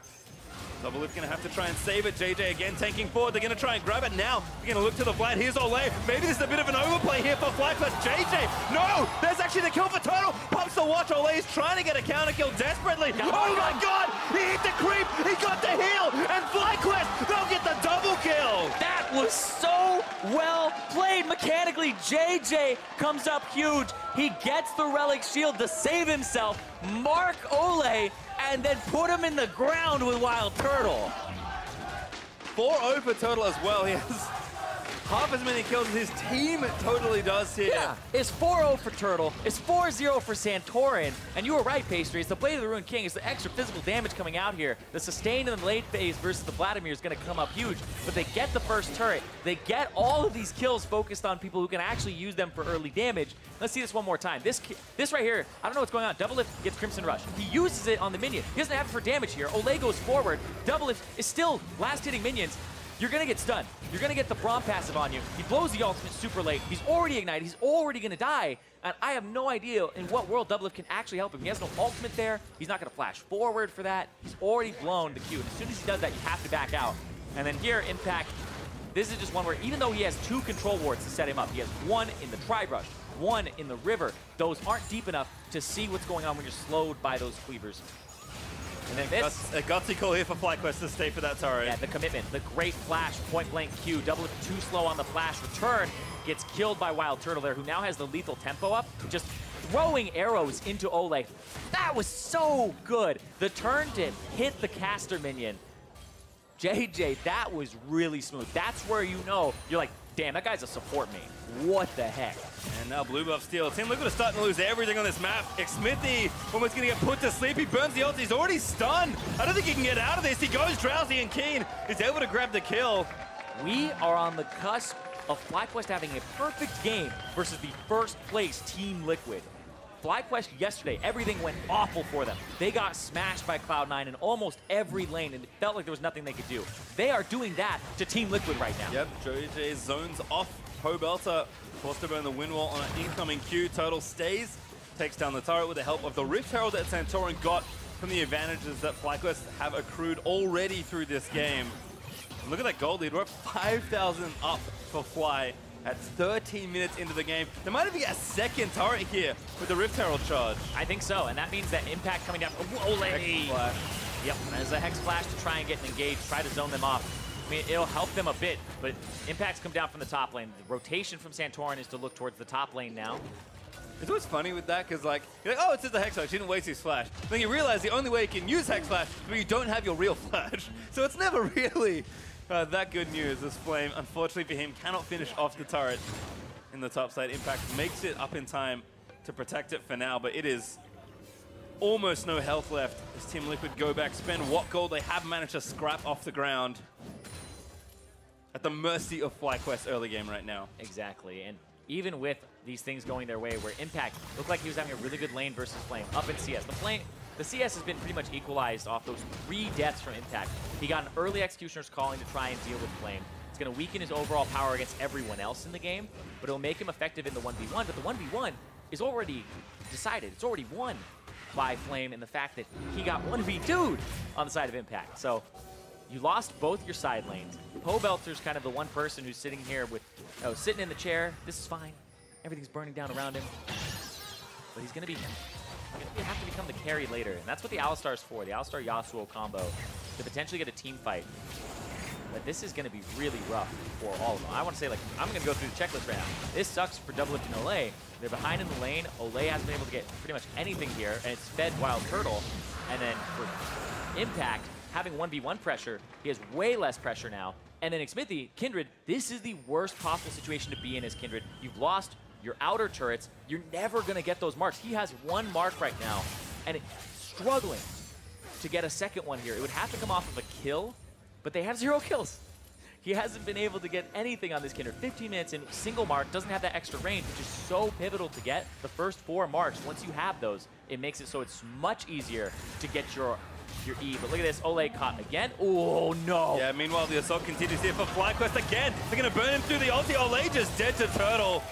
A: Doublelift gonna have to try and save it. JJ again tanking forward. They're gonna try and grab it now. They're gonna look to the Vlad. Here's Ole. Maybe this is a bit of an overplay here for FlyQuest. JJ, no! There's actually the kill for Turtle. Pops the watch. Ole is trying to get a counter kill desperately. Oh my god! He hit the creep. He got the heal. And FlyQuest, they'll get the double kill.
B: That was so well played mechanically. JJ comes up huge. He gets the Relic Shield to save himself. Mark Ole, and then put him in the ground with Wild Turtle.
A: 4-0 for Turtle as well. He has half as many kills as his team totally does here.
B: Yeah, it's 4-0 for Turtle. It's 4-0 for Santorin. And you were right, Pastry. It's the Blade of the Ruined King. It's the extra physical damage coming out here. The sustain in the late phase versus the Vladimir is going to come up huge. But they get the first turret. They get all of these kills focused on people who can actually use them for early damage. Let's see this one more time. This right here, I don't know what's going on. Doublelift gets Crimson Rush. He uses it on the minion. He doesn't have it for damage here. Ole goes forward. Doublelift is still last hitting minions. You're going to get stunned. You're going to get the Braum passive on you. He blows the ultimate super late. He's already ignited. He's already going to die. And I have no idea in what world Doublelift can actually help him. He has no ultimate there. He's not going to flash forward for that. He's already blown the Q. And as soon as he does that, you have to back out. And then here, Impact, this is just one where even though he has 2 control wards to set him up, he has 1 in the Tri-Brush, 1 in the river. Those aren't deep enough to see what's going on when you're slowed by those cleavers. And then this.
A: A gutsy call here for FlyQuest to stay for that turret.
B: Yeah, the commitment, the great flash, point blank Q, double too slow on the flash return, gets killed by Wild Turtle there, who now has the lethal tempo up, just throwing arrows into Ole. That was so good. The turn dip hit the caster minion. JJ, that was really smooth. That's where you know, you're like, damn, that guy's a support main. What the heck?
A: And now blue buff steal. Team Liquid is starting to lose everything on this map. Xmithy almost going to get put to sleep. He burns the ult. He's already stunned. I don't think he can get out of this. He goes drowsy, and Keen is able to grab the kill.
B: We are on the cusp of FlyQuest having a perfect game versus the first place Team Liquid. FlyQuest yesterday, everything went awful for them. They got smashed by Cloud9 in almost every lane, and it felt like there was nothing they could do. They are doing that to Team Liquid right now.
A: Yep, JJ zones off Pobelter, forced to burn the wind wall on an incoming Q. Turtle stays, takes down the turret with the help of the Rift Herald that Santorin got from the advantages that FlyQuest have accrued already through this game. And look at that gold lead. We're at 5,000 up for Fly at 13 minutes into the game. There might be a second turret here with the Rift Herald charge.
B: I think so, and that means that impact coming down. Whoa,
A: Hex flash.
B: Yep, there's a Hex Flash to try and get engaged, try to zone them off. I mean, it'll help them a bit, but impacts come down from the top lane. The rotation from Santorin is to look towards the top lane now.
A: It's always funny with that, because like, you're like, oh, it's just a Hex Flash, you didn't waste his flash. Then you realize the only way you can use Hex Flash is when you don't have your real flash. So it's never really that good news. This Flame, unfortunately for him, cannot finish off the turret in the top side. Impact makes it up in time to protect it for now, but it is almost no health left as Team Liquid go back, spend what gold they have managed to scrap off the ground at the mercy of FlyQuest early game right now.
B: Exactly, and even with these things going their way, where Impact looked like he was having a really good lane versus Flame up in CS. The CS has been pretty much equalized off those 3 deaths from Impact. He got an early Executioner's Calling to try and deal with Flame. It's going to weaken his overall power against everyone else in the game, but it'll make him effective in the 1v1. But the 1v1 is already decided. It's already won by Flame in the fact that he got 1v2'd on the side of Impact. So you lost both your side lanes. Pobelter's kind of the one person who's sitting here with, sitting in the chair. This is fine. Everything's burning down around him. But he's going to have to become the carry later. And that's what the Alistar's for, the Alistar Yasuo combo, to potentially get a team fight. But this is going to be really rough for all of them. I want to say, like, I'm going to go through the checklist right now. This sucks for Doublelift and Ole. They're behind in the lane. Ole hasn't been able to get pretty much anything here, and it's fed Wild Turtle. And then for Impact, having 1v1 pressure, he has way less pressure now. And then Xmithy, Kindred, this is the worst possible situation to be in as Kindred. You've lost your outer turrets. You're never going to get those marks. He has 1 mark right now, and it's struggling to get a second one here. It would have to come off of a kill, but they have 0 kills. He hasn't been able to get anything on this Kindred. 15 minutes in, single mark, doesn't have that extra range, which is so pivotal to get the first 4 marks. Once you have those, it makes it so it's much easier to get your E. But look at this, Ole caught again. Oh, no.
A: Yeah, meanwhile, the assault continues here for FlyQuest again. They're going to burn him through the ulti. Ole just dead to Turtle,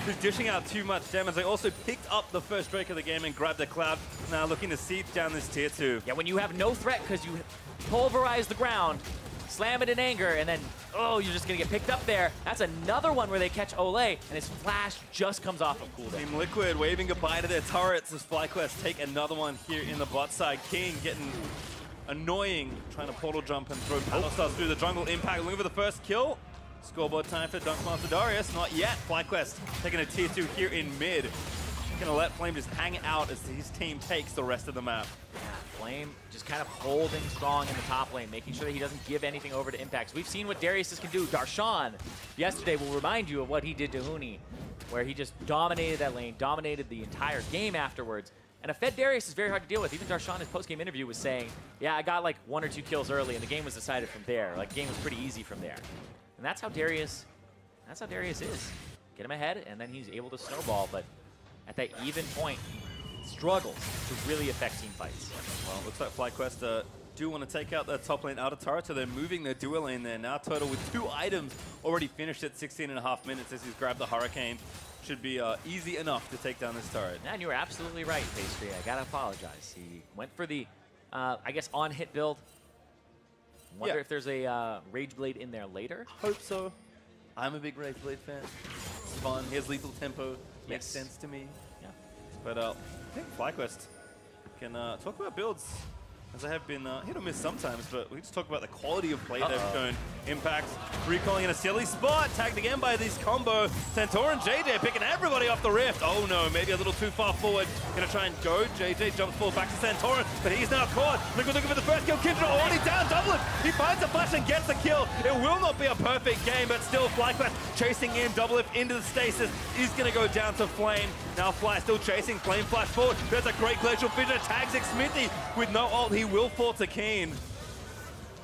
A: who's dishing out too much damage. They also picked up the first Drake of the game and grabbed the Cloud. Now looking to seep down this tier 2.
B: Yeah, when you have no threat because you pulverize the ground, slam it in anger, and then, oh, you're just going to get picked up there. That's another one where they catch Ole, and his flash just comes off of cooldown.
A: Team Liquid waving goodbye to their turrets as FlyQuest take another one here in the bot side. King getting annoying, trying to portal jump and throw Paddle Stars through the jungle. Impact looking for the first kill. Scoreboard time for Dunkmaster Darius. Not yet. FlyQuest taking a tier 2 here in mid. Gonna let Flame just hang out as his team takes the rest of the map.
B: Flame just kind of holding strong in the top lane, making sure that he doesn't give anything over to Impacts. We've seen what Darius can do. Darshan yesterday will remind you of what he did to Huni, where he just dominated that lane, dominated the entire game afterwards. And a fed Darius is very hard to deal with. Even Darshan in his post-game interview was saying, yeah, I got like 1 or 2 kills early and the game was decided from there. Like, the game was pretty easy from there. And that's how Darius is. Get him ahead, and then he's able to snowball, but at that even point, struggles to really affect team fights.
A: Well, it looks like FlyQuest do want to take out that top lane outer turret, so they're moving their dual lane there. Now Turtle with 2 items already finished at 16.5 minutes as he's grabbed the Hurricane. Should be easy enough to take down this turret.
B: And you were absolutely right, Pastry. I gotta apologize. He went for the, I guess, on-hit build. Wonder if there's a Rage Blade in there later.
A: Hope so. I'm a big Rage Blade fan. It's fun. He has lethal tempo. Makes sense to me.
B: Yeah.
A: But I think FlyQuest can talk about builds as they have been hit or miss sometimes, but we just talk about the quality of play they've shown. Impact recalling in a silly spot, tagged again by this combo. Santorin JJ picking everybody off the rift. Oh no, maybe a little too far forward. Gonna try and go. JJ jumps forward back to Santorin, but he's now caught. Liquid looking for the first kill. Kindred already down. Doublelift. He finds the flash and gets the kill. It will not be a perfect game, but still FlyQuest chasing in. Doublelift into the stasis. He's gonna go down to Flame. Now Fly still chasing. Flame flash forward. There's a great glacial fissure. Tags Smithy with no ult. He will fall to Keen.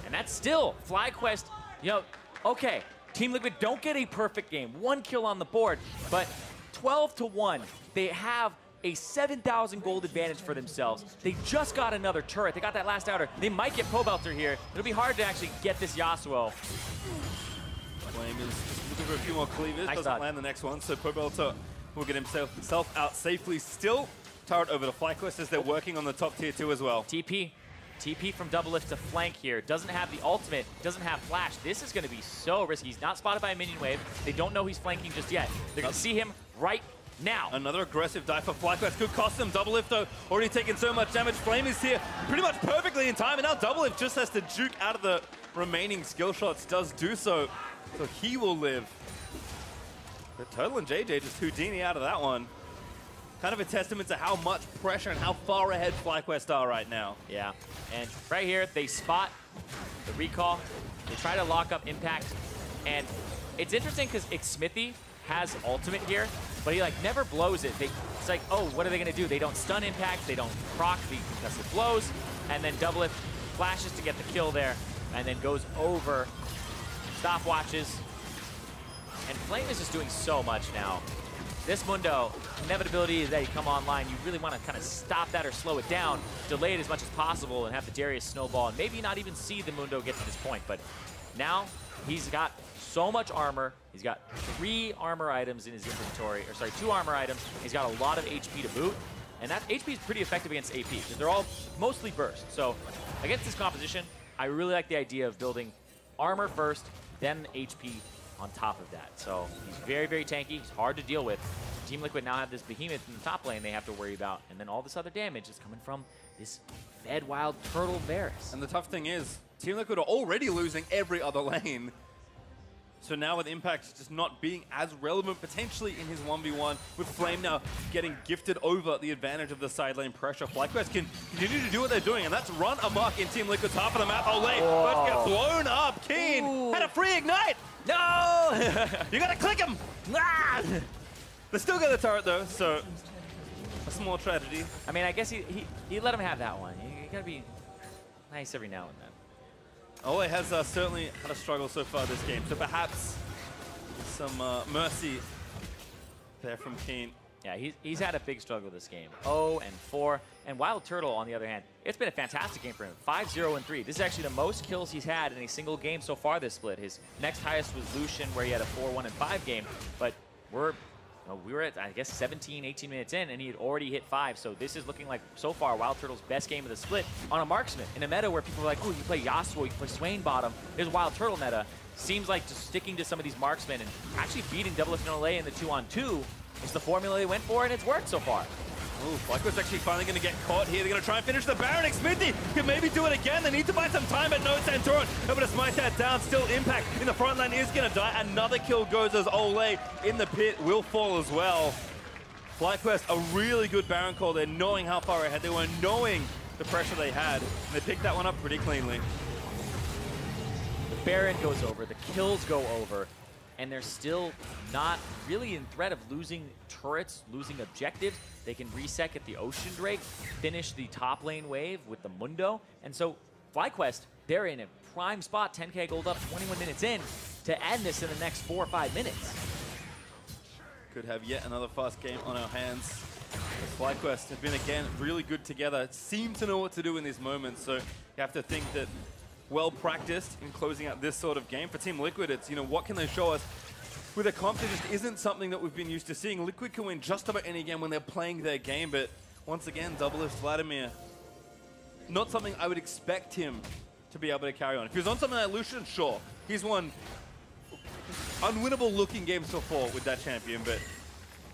B: And that's still FlyQuest. You know, okay, Team Liquid don't get a perfect game. 1 kill on the board, but 12-1. They have a 7,000 gold advantage for themselves. They just got another turret. They got that last outer. They might get Pobelter here. It'll be hard to actually get this Yasuo.
A: Flame is looking for a few more cleavers.
B: Nice
A: Doesn't
B: shot.
A: land the next one, so Pobelter will get himself out safely. Still, turret over to FlyQuest as they're working on the top tier 2 as well.
B: TP from Doublelift to flank here. Doesn't have the ultimate, doesn't have flash. This is going to be so risky. He's not spotted by a minion wave. They don't know he's flanking just yet. They're going to see him right now.
A: Another aggressive dive for FlyQuest could cost them. Doublelift though, already taking so much damage. Flame is here pretty much perfectly in time, and now Doublelift just has to juke out of the remaining skill shots. Does do so he will live. But Turtle and JJ just Houdini out of that one. Kind of a testament to how much pressure and how far ahead FlyQuest are right now.
B: Yeah, and right here, they spot the recall. They try to lock up Impact, and it's interesting because Smithy has ultimate here, but he like never blows it. It's like, oh, what are they gonna do? They don't stun Impact, they don't proc the concussive blows, and then Doublelift flashes to get the kill there, and then goes over, stopwatches, and Flame is just doing so much now. This Mundo, inevitability is that you come online, you really want to kind of stop that or slow it down, delay it as much as possible, and have the Darius snowball, and maybe not even see the Mundo get to this point. But now he's got so much armor. He's got 3 armor items in his inventory, or sorry, 2 armor items. He's got a lot of HP to boot, and that HP is pretty effective against AP because they're all mostly burst. So against this composition, I really like the idea of building armor first, then HP on top of that. So he's very, very tanky. He's hard to deal with. Team Liquid now have this behemoth in the top lane they have to worry about, and then all this other damage is coming from this Fed Wild Turtle Varus.
A: And the tough thing is, Team Liquid are already losing every other lane. So now with Impact just not being as relevant potentially in his 1v1, with Flame now getting gifted over the advantage of the side lane pressure, FlyQuest can continue to do what they're doing, and that's run amok in Team Liquid's half of the map. Olay, let's get blown up. Keen had a free ignite. No! You gotta click him! Ah! They still got the turret though, so a small tragedy.
B: I mean, I guess he let him have that one. You gotta be nice every now and then.
A: Olay has certainly had a struggle so far this game, so perhaps some mercy there from Keen.
B: Yeah, he's had a big struggle this game. 0-4. And Wild Turtle, on the other hand, it's been a fantastic game for him. 5-0-3. This is actually the most kills he's had in a single game so far this split. His next highest was Lucian, where he had a 4-1-5 game. But we were at, I guess, 17, 18 minutes in, and he had already hit 5. So this is looking like, so far, Wild Turtle's best game of the split on a marksman. In a meta where people are like, oh, you play Yasuo, you play Swain bottom. There's Wild Turtle meta. Seems like just sticking to some of these marksmen and actually beating Doublelift and Olay in the 2-on-2 is the formula they went for, and it's worked so far.
A: Ooh, FlyQuest's actually finally going to get caught here. They're going to try and finish the Baron. Smithy can maybe do it again. They need to buy some time, but no Santorin able to smite that down. Still Impact in the front line is going to die. Another kill goes as Olay in the pit will fall as well. FlyQuest, a really good Baron call there, knowing how far ahead they were, knowing the pressure they had. And they picked that one up pretty cleanly.
B: The Baron goes over, the kills go over, and they're still not really in threat of losing turrets, losing objectives. They can reset at the Ocean Drake, finish the top lane wave with the Mundo. And so FlyQuest, they're in a prime spot, 10k gold up, 21 minutes in, to end this in the next 4 or 5 minutes.
A: Could have yet another fast game on our hands. FlyQuest have been, again, really good together. Seem to know what to do in these moments. So you have to think that well practiced in closing out this sort of game. For Team Liquid, it's, what can they show us? With a comp that just isn't something that we've been used to seeing. Liquid can win just about any game when they're playing their game, but once again, Doublelift Vladimir, not something I would expect him to be able to carry on. If he was on something like Lucian, sure. He's won unwinnable looking games so far with that champion, but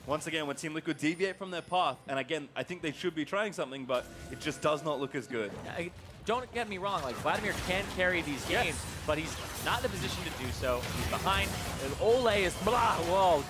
A: once again, when Team Liquid deviate from their path, and again, I think they should be trying something, but it just does not look as good.
B: Don't get me wrong, like Vladimir can carry these games, but he's not in a position to do so. He's behind. Ole is blah. Whoa.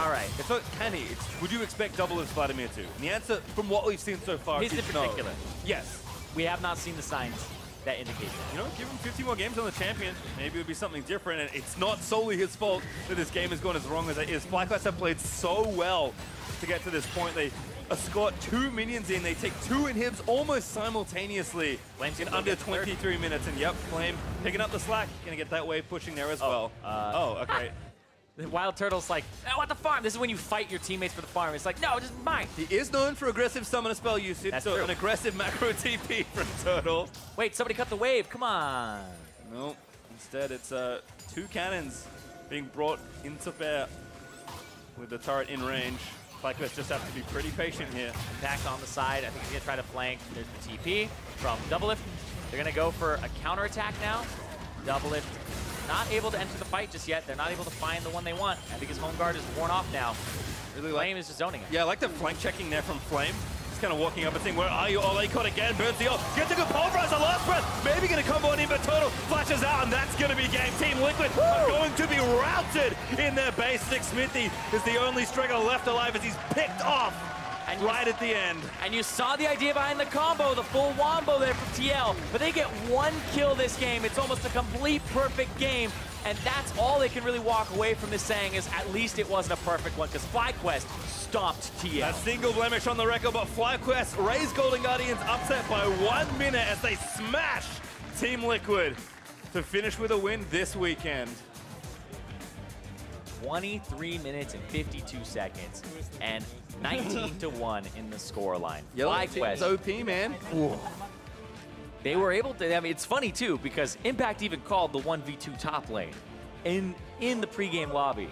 B: All right.
A: It's not can he? Would you expect double as Vladimir too? And the answer, from what we've seen so far,
B: His
A: is
B: in particular.
A: No. Yes.
B: We have not seen the signs that indicate that.
A: You know, give him 50 more games on the champion. Maybe it would be something different. And it's not solely his fault that this game has gone as wrong as it is. FlyQuest have played so well to get to this point. They escort 2 minions in. They take 2 inhibs almost simultaneously in under 23 minutes. And yep, Flame picking up the slack. Gonna get that wave pushing there as well. Okay.
B: The Wild Turtle's like, I want the farm. This is when you fight your teammates for the farm. It's like, no, just mine.
A: He is known for aggressive summoner spell usage,
B: That's
A: so
B: true.
A: an aggressive macro TP from Turtle.
B: Wait, somebody cut the wave. Come on.
A: No, instead it's 2 cannons being brought into bear with the turret in range. FlyQuest just have to be pretty patient here.
B: Impact on the side. I think he's going to try to flank. There's the TP from Doublelift. They're going to go for a counterattack now. Doublelift not able to enter the fight just yet. They're not able to find the one they want. I think his home guard is worn off now.
A: Really
B: Flame is just zoning it.
A: Yeah, I like the flank checking there from Flame. Just kind of walking up and saying, where are you? Ole caught again, burns the ult, gets a good pulverizer, last breath, maybe going to combo on in, but Turtle flashes out, and that's going to be game. Team Liquid are going to be routed in their base. Nick Smithy is the only striker left alive as he's picked off
B: And
A: right at the end.
B: And you saw the idea behind the combo, the full wombo there from TL. But they get 1 kill this game. It's almost a complete perfect game. And that's all they can really walk away from this saying is at least it wasn't a perfect one because FlyQuest stomped TL.
A: A single blemish on the record, but FlyQuest raised Golden Guardians upset by 1 minute as they smash Team Liquid to finish with a win this weekend.
B: 23 minutes and 52 seconds and 19-1 in the scoreline.
A: FlyQuest OP, man. Ooh.
B: They were able to, I mean, it's funny too, because Impact even called the 1v2 top lane in the pregame lobby.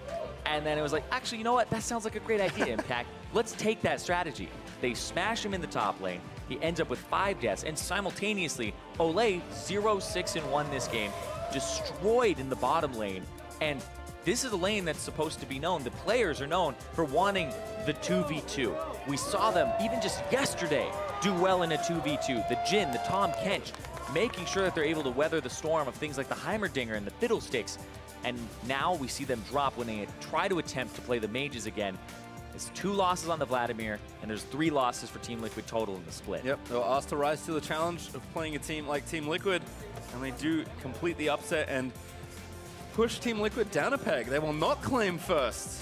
B: And then it was like, actually, you know what? That sounds like a great idea, Impact. Let's take that strategy. They smash him in the top lane. He ends up with 5 deaths, and simultaneously, Ole 0-6-1 this game, destroyed in the bottom lane. And this is a lane that's supposed to be known. The players are known for wanting the 2v2. We saw them, even just yesterday, do well in a 2v2. The Jhin, the Tom Kench, making sure that they're able to weather the storm of things like the Heimerdinger and the Fiddlesticks. And now we see them drop when they try to attempt to play the mages again. It's 2 losses on the Vladimir, and there's 3 losses for Team Liquid total in the split.
A: Yep, they were asked to rise to the challenge of playing a team like Team Liquid, and they do complete the upset and push Team Liquid down a peg. They will not claim first.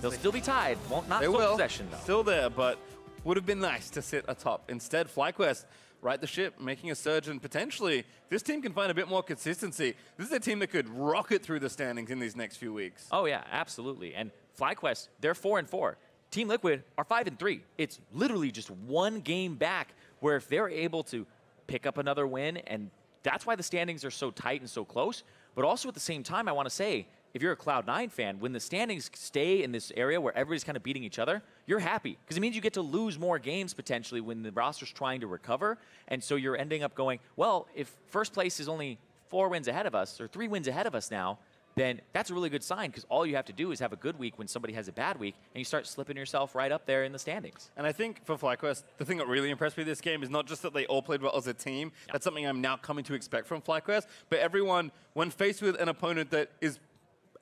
B: They'll still be tied. Not
A: They
B: full
A: will.
B: possession, though.
A: Still there, but would have been nice to sit atop. Instead, FlyQuest right the ship, making a surge, and potentially this team can find a bit more consistency. This is a team that could rocket through the standings in these next few weeks.
B: Oh, yeah, absolutely. And FlyQuest, they're 4-4. Team Liquid are 5-3. It's literally just 1 game back where if they're able to pick up another win, and that's why the standings are so tight and so close, but also at the same time, I want to say, if you're a Cloud9 fan, when the standings stay in this area where everybody's kind of beating each other, you're happy because it means you get to lose more games potentially when the roster's trying to recover. And so you're ending up going, well, if first place is only 4 wins ahead of us or 3 wins ahead of us now, then that's a really good sign because all you have to do is have a good week when somebody has a bad week and you start slipping yourself right up there in the standings.
A: And I think for FlyQuest, the thing that really impressed me this game is not just that they all played well as a team. Yep. That's something I'm now coming to expect from FlyQuest. But everyone, when faced with an opponent that is,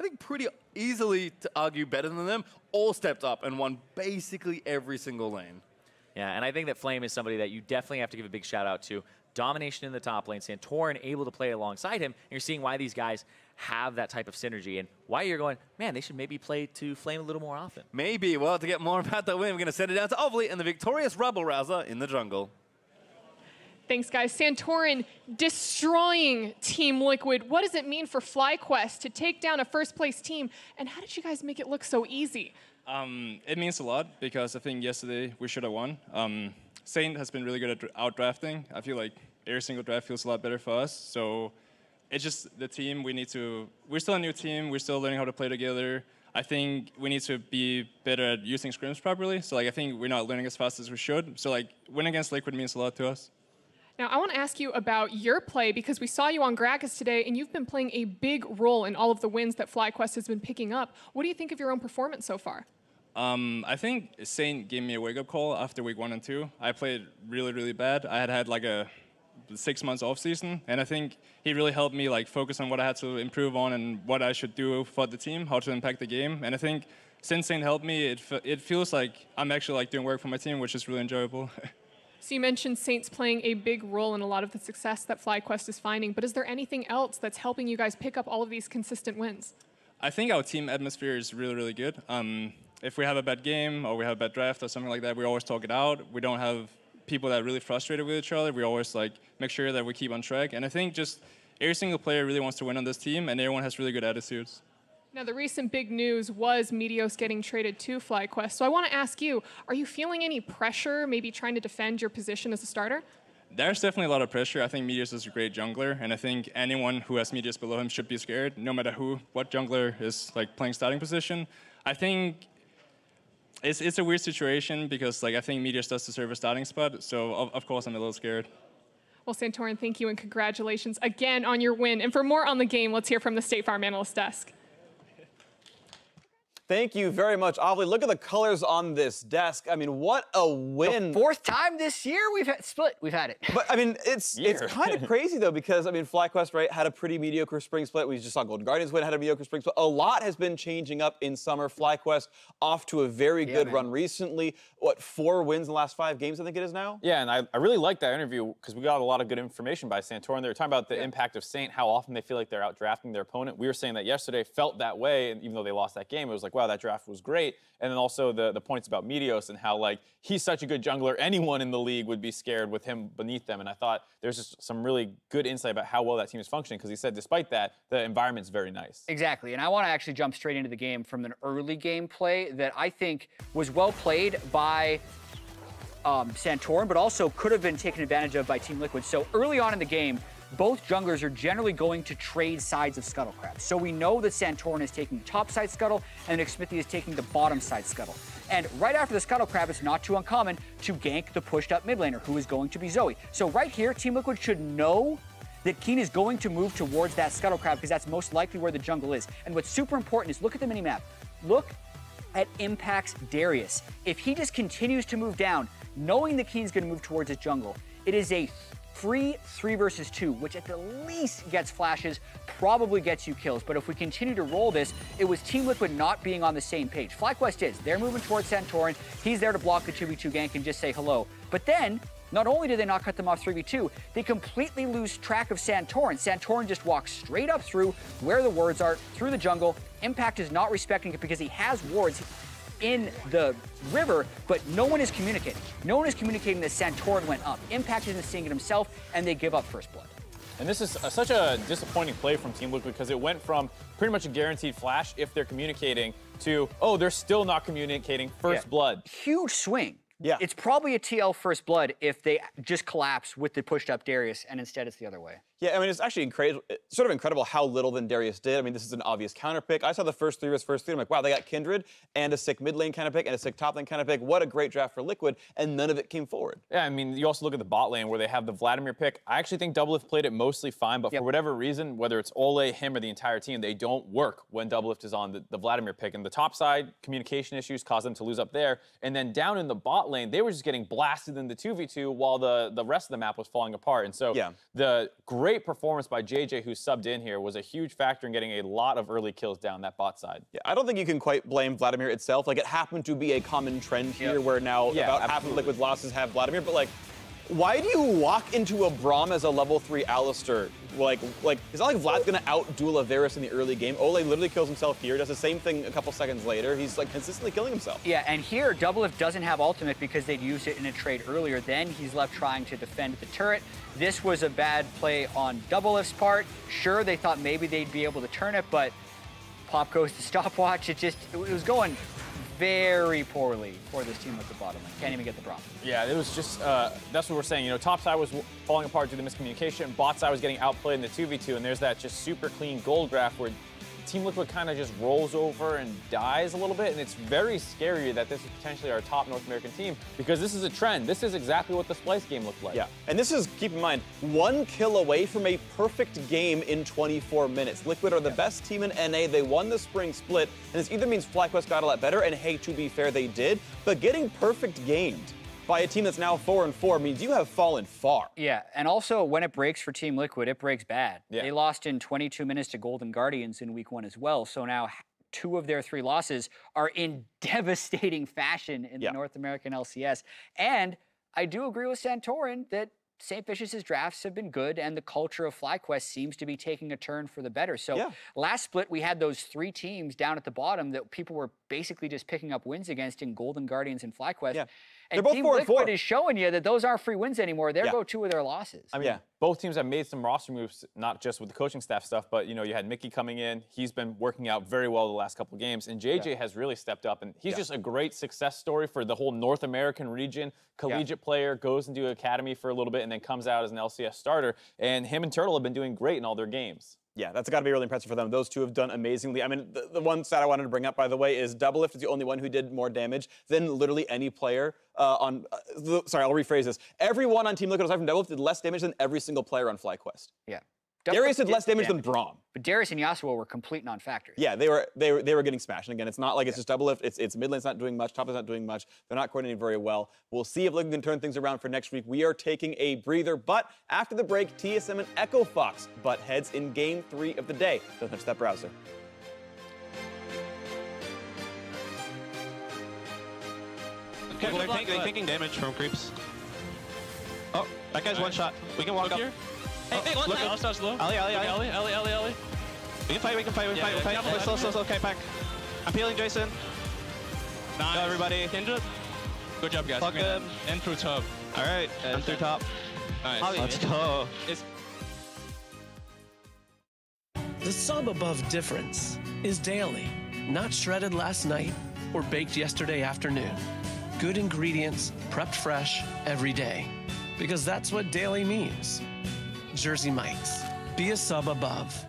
A: I think, pretty easily to argue better than them, all stepped up and won basically every single lane.
B: Yeah, and I think that Flame is somebody that you definitely have to give a big shout out to. Domination in the top lane, Santorin able to play alongside him, and you're seeing why these guys have that type of synergy and why you're going, man, they should maybe play to Flame a little more often.
A: Maybe. Well, to get more about that win, we're going to send it down to Ovely and the victorious Rebel Rouser in the jungle.
F: Thanks, guys. Santorin destroying Team Liquid. What does it mean for FlyQuest to take down a first-place team, and how did you guys make it look so easy?
G: It means a lot because I think yesterday we should have won. Saint has been really good at outdrafting. I feel like every single draft feels a lot better for us. So it's just the team. We're still a new team. We're still learning how to play together. I think we need to be better at using scrims properly. So I think we're not learning as fast as we should. So winning against Liquid means a lot to us.
F: Now, I want to ask you about your play because we saw you on Gragas today, and you've been playing a big role in all of the wins that FlyQuest has been picking up. What do you think of your own performance so far?
G: I think Saint gave me a wake-up call after week 1 and 2. I played really, really bad. I had like a 6 months off season, and I think he really helped me like focus on what I had to improve on and what I should do for the team, how to impact the game. And I think since Saint helped me, it feels like I'm actually like doing work for my team, which is really enjoyable.
F: So you mentioned Saints playing a big role in a lot of the success that FlyQuest is finding, but is there anything else that's helping you guys pick up all of these consistent wins?
G: I think our team atmosphere is really, really good. If we have a bad game or we have a bad draft or something like that, we always talk it out. We don't have people that are really frustrated with each other. We always like make sure that we keep on track. And I think just every single player really wants to win on this team, and everyone has really good attitudes.
F: Now, the recent big news was Meteos getting traded to FlyQuest. So I want to ask you, are you feeling any pressure, maybe trying to defend your position as a starter?
G: There's definitely a lot of pressure. I think Meteos is a great jungler, and I think anyone who has Meteos below him should be scared, no matter what jungler is like playing starting position. I think it's a weird situation because like I think Meteos does deserve a starting spot, so of course I'm a little scared.
F: Well, Santorin, thank you and congratulations again on your win. And for more on the game, let's hear from the State Farm Analyst Desk.
C: Thank you very much, Avli. Look at the colors on this desk. I mean, what a win.
D: The 4th time this year we've had Split. We've had it.
C: But, I mean, it's kind of crazy, though, because, I mean, FlyQuest, right, had a pretty mediocre spring split. We just saw Golden Guardians win, had a mediocre spring split. A lot has been changing up in summer. FlyQuest off to a very good run recently. What, 4 wins in the last 5 games, I think it is now?
E: Yeah, and I really liked that interview because we got a lot of good information by Santorin. They were talking about the impact of Saint, how often they feel like they're out drafting their opponent. We were saying that yesterday felt that way, and even though they lost that game, it was like, wow, that draft was great. And then also the points about Meteos and how like he's such a good jungler, anyone in the league would be scared with him beneath them. And I thought there's just some really good insight about how well that team is functioning because he said despite that, the environment's very nice.
D: Exactly, and I want to actually jump straight into the game from an early game play that I think was well played by Santorin, but also could have been taken advantage of by Team Liquid. So early on in the game, both junglers are generally going to trade sides of Scuttlecrab. So we know that Santorin is taking the top side Scuttle and Xmithie is taking the bottom side Scuttle. And right after the Scuttlecrab, it's not too uncommon to gank the pushed up mid laner, who is going to be Zoe. So right here, Team Liquid should know that Keen is going to move towards that Scuttlecrab because that's most likely where the jungle is. And what's super important is look at the minimap. Look at Impact's Darius. If he just continues to move down, knowing that Keen's going to move towards his jungle, it is a free 3 versus 2, which at the least gets flashes, probably gets you kills. But if we continue to roll this, it was Team Liquid not being on the same page. FlyQuest is. They're moving towards Santorin. He's there to block the 2v2 gank and just say hello. But then, not only do they not cut them off 3v2, they completely lose track of Santorin. Santorin just walks straight up through where the wards are, through the jungle. Impact is not respecting it because he has wards in the river, but no one is communicating. No one is communicating that Santorin went up. Impact isn't seeing it himself, and they give up first blood.
E: And this is such a disappointing play from Team Liquid because it went from pretty much a guaranteed flash if they're communicating to, oh, they're still not communicating, first blood.
D: Huge swing.
C: Yeah.
D: It's probably a TL first blood if they just collapse with the pushed up Darius, and instead it's the other way.
C: Yeah, I mean, it's actually sort of incredible how little then Darius did. I mean, this is an obvious counter pick. I saw the first 3 versus first 3. I'm like, wow, they got Kindred and a sick mid lane kind of pick and a sick top lane kind of pick. What a great draft for Liquid, and none of it came forward.
E: Yeah, I mean, you also look at the bot lane where they have the Vladimir pick. I actually think Doublelift played it mostly fine, but for whatever reason, whether it's Ole, him, or the entire team, they don't work when Doublelift is on the Vladimir pick. And the top side, communication issues caused them to lose up there. And then down in the bot lane, they were just getting blasted in the 2v2 while the rest of the map was falling apart. And so the great performance by JJ, who subbed in here, was a huge factor in getting a lot of early kills down that bot side. Yeah,
C: I don't think you can quite blame Vladimir itself. Like, it happened to be a common trend here where now about half of Liquid's losses have Vladimir, but like, why do you walk into a Braum as a level 3 Alistar? Like, it's not like Vlad's gonna out-duel a Varus in the early game. Ole literally kills himself here, does the same thing a couple seconds later. He's like consistently killing himself.
D: Yeah, and here, Doublelift doesn't have ultimate because they'd used it in a trade earlier. Then he's left trying to defend the turret. This was a bad play on Doublelift's part. Sure, they thought maybe they'd be able to turn it, but Pop goes to stopwatch. It was going very poorly for this team at the bottom. Can't even get the Braum.
E: Yeah, it was just, that's what we're saying. You know, top side was falling apart due to miscommunication. Bot side was getting outplayed in the 2v2, and there's that just super clean gold draft where Team Liquid kind of just rolls over and dies a little bit, and it's very scary that this is potentially our top North American team because this is a trend. This is exactly what the Splice game looked like.
C: Yeah, and this is, keep in mind, 1 kill away from a perfect game in 24 minutes. Liquid are the best team in NA. They won the spring split, and this either means FlyQuest got a lot better, and hey, to be fair, they did, but getting perfect gamed by a team that's now 4-4 means you have fallen far.
D: Yeah, and also when it breaks for Team Liquid, it breaks bad.
E: Yeah.
D: They lost in 22 minutes to Golden Guardians in week 1 as well. So now 2 of their 3 losses are in devastating fashion in the North American LCS. And I do agree with Santorin that St. Vicious' drafts have been good, and the culture of FlyQuest seems to be taking a turn for the better. So last split, we had those 3 teams down at the bottom that people were basically just picking up wins against in Golden Guardians and FlyQuest.
C: Yeah.
D: And
C: They're both
D: Team
C: 4-4.
D: Liquid is showing you that those aren't free wins anymore. There go 2 of their losses.
E: I mean, both teams have made some roster moves, not just with the coaching staff stuff, but you had Mickey coming in. He's been working out very well the last couple games, and JJ has really stepped up, and he's just a great success story for the whole North American region. Collegiate player, goes into academy for a little bit, and then comes out as an LCS starter. And him and Turtle have been doing great in all their games.
C: Yeah, that's got to be really impressive for them. Those 2 have done amazingly. I mean, the one stat I wanted to bring up, by the way, is Doublelift is the only one who did more damage than literally any player on... sorry, I'll rephrase this. Everyone on Team Liquid aside from Doublelift did less damage than every single player on FlyQuest.
D: Yeah.
C: Darius did less damage than Braum.
D: But Darius and Yasuo were complete non-factors.
C: Yeah, they were getting smashed. And again, it's not like it's just Doublelift. It's mid lane's not doing much, top lane's not doing much. They're not coordinating very well. We'll see if Liquid can turn things around for next week. We are taking a breather, but after the break, TSM and Echo Fox butt heads in Game 3 of the day. Don't touch that browser.
H: Okay, they're taking damage from creeps. Oh, that guy's one shot. We can walk up.
G: Here.
H: Hey, look at
G: I'll slow.
H: Ali. We can fight. Slow. Okay, back. I'm peeling Jason.
G: Nice.
H: Go, everybody.
G: Kindred. Good job, guys.
H: Fuck him.
G: And through top.
H: All right, I'm through top.
G: Nice.
H: Let's go.
I: The sub above difference is daily, not shredded last night or baked yesterday afternoon. Good ingredients, prepped fresh every day. Because that's what daily means. Jersey Mike's. Be a sub above.